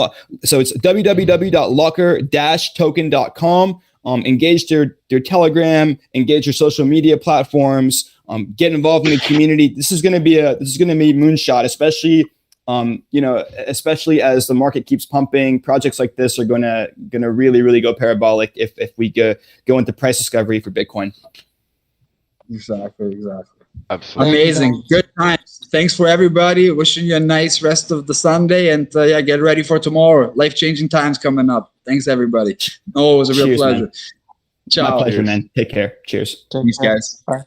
So it's www.locker-token.com. Engage their Telegram, engage your social media platforms, get involved in the community. This is going to be moonshot, especially especially as the market keeps pumping. Projects like this are going to really, really go parabolic if we go into price discovery for Bitcoin. Exactly. Absolutely. Amazing. Good times. Thanks for everybody. Wishing you a nice rest of the Sunday, and get ready for tomorrow. Life-changing times coming up. Thanks, everybody. Oh, it was a real pleasure. Man. Ciao. My pleasure, man. Take care. Cheers. Thanks, guys. Bye.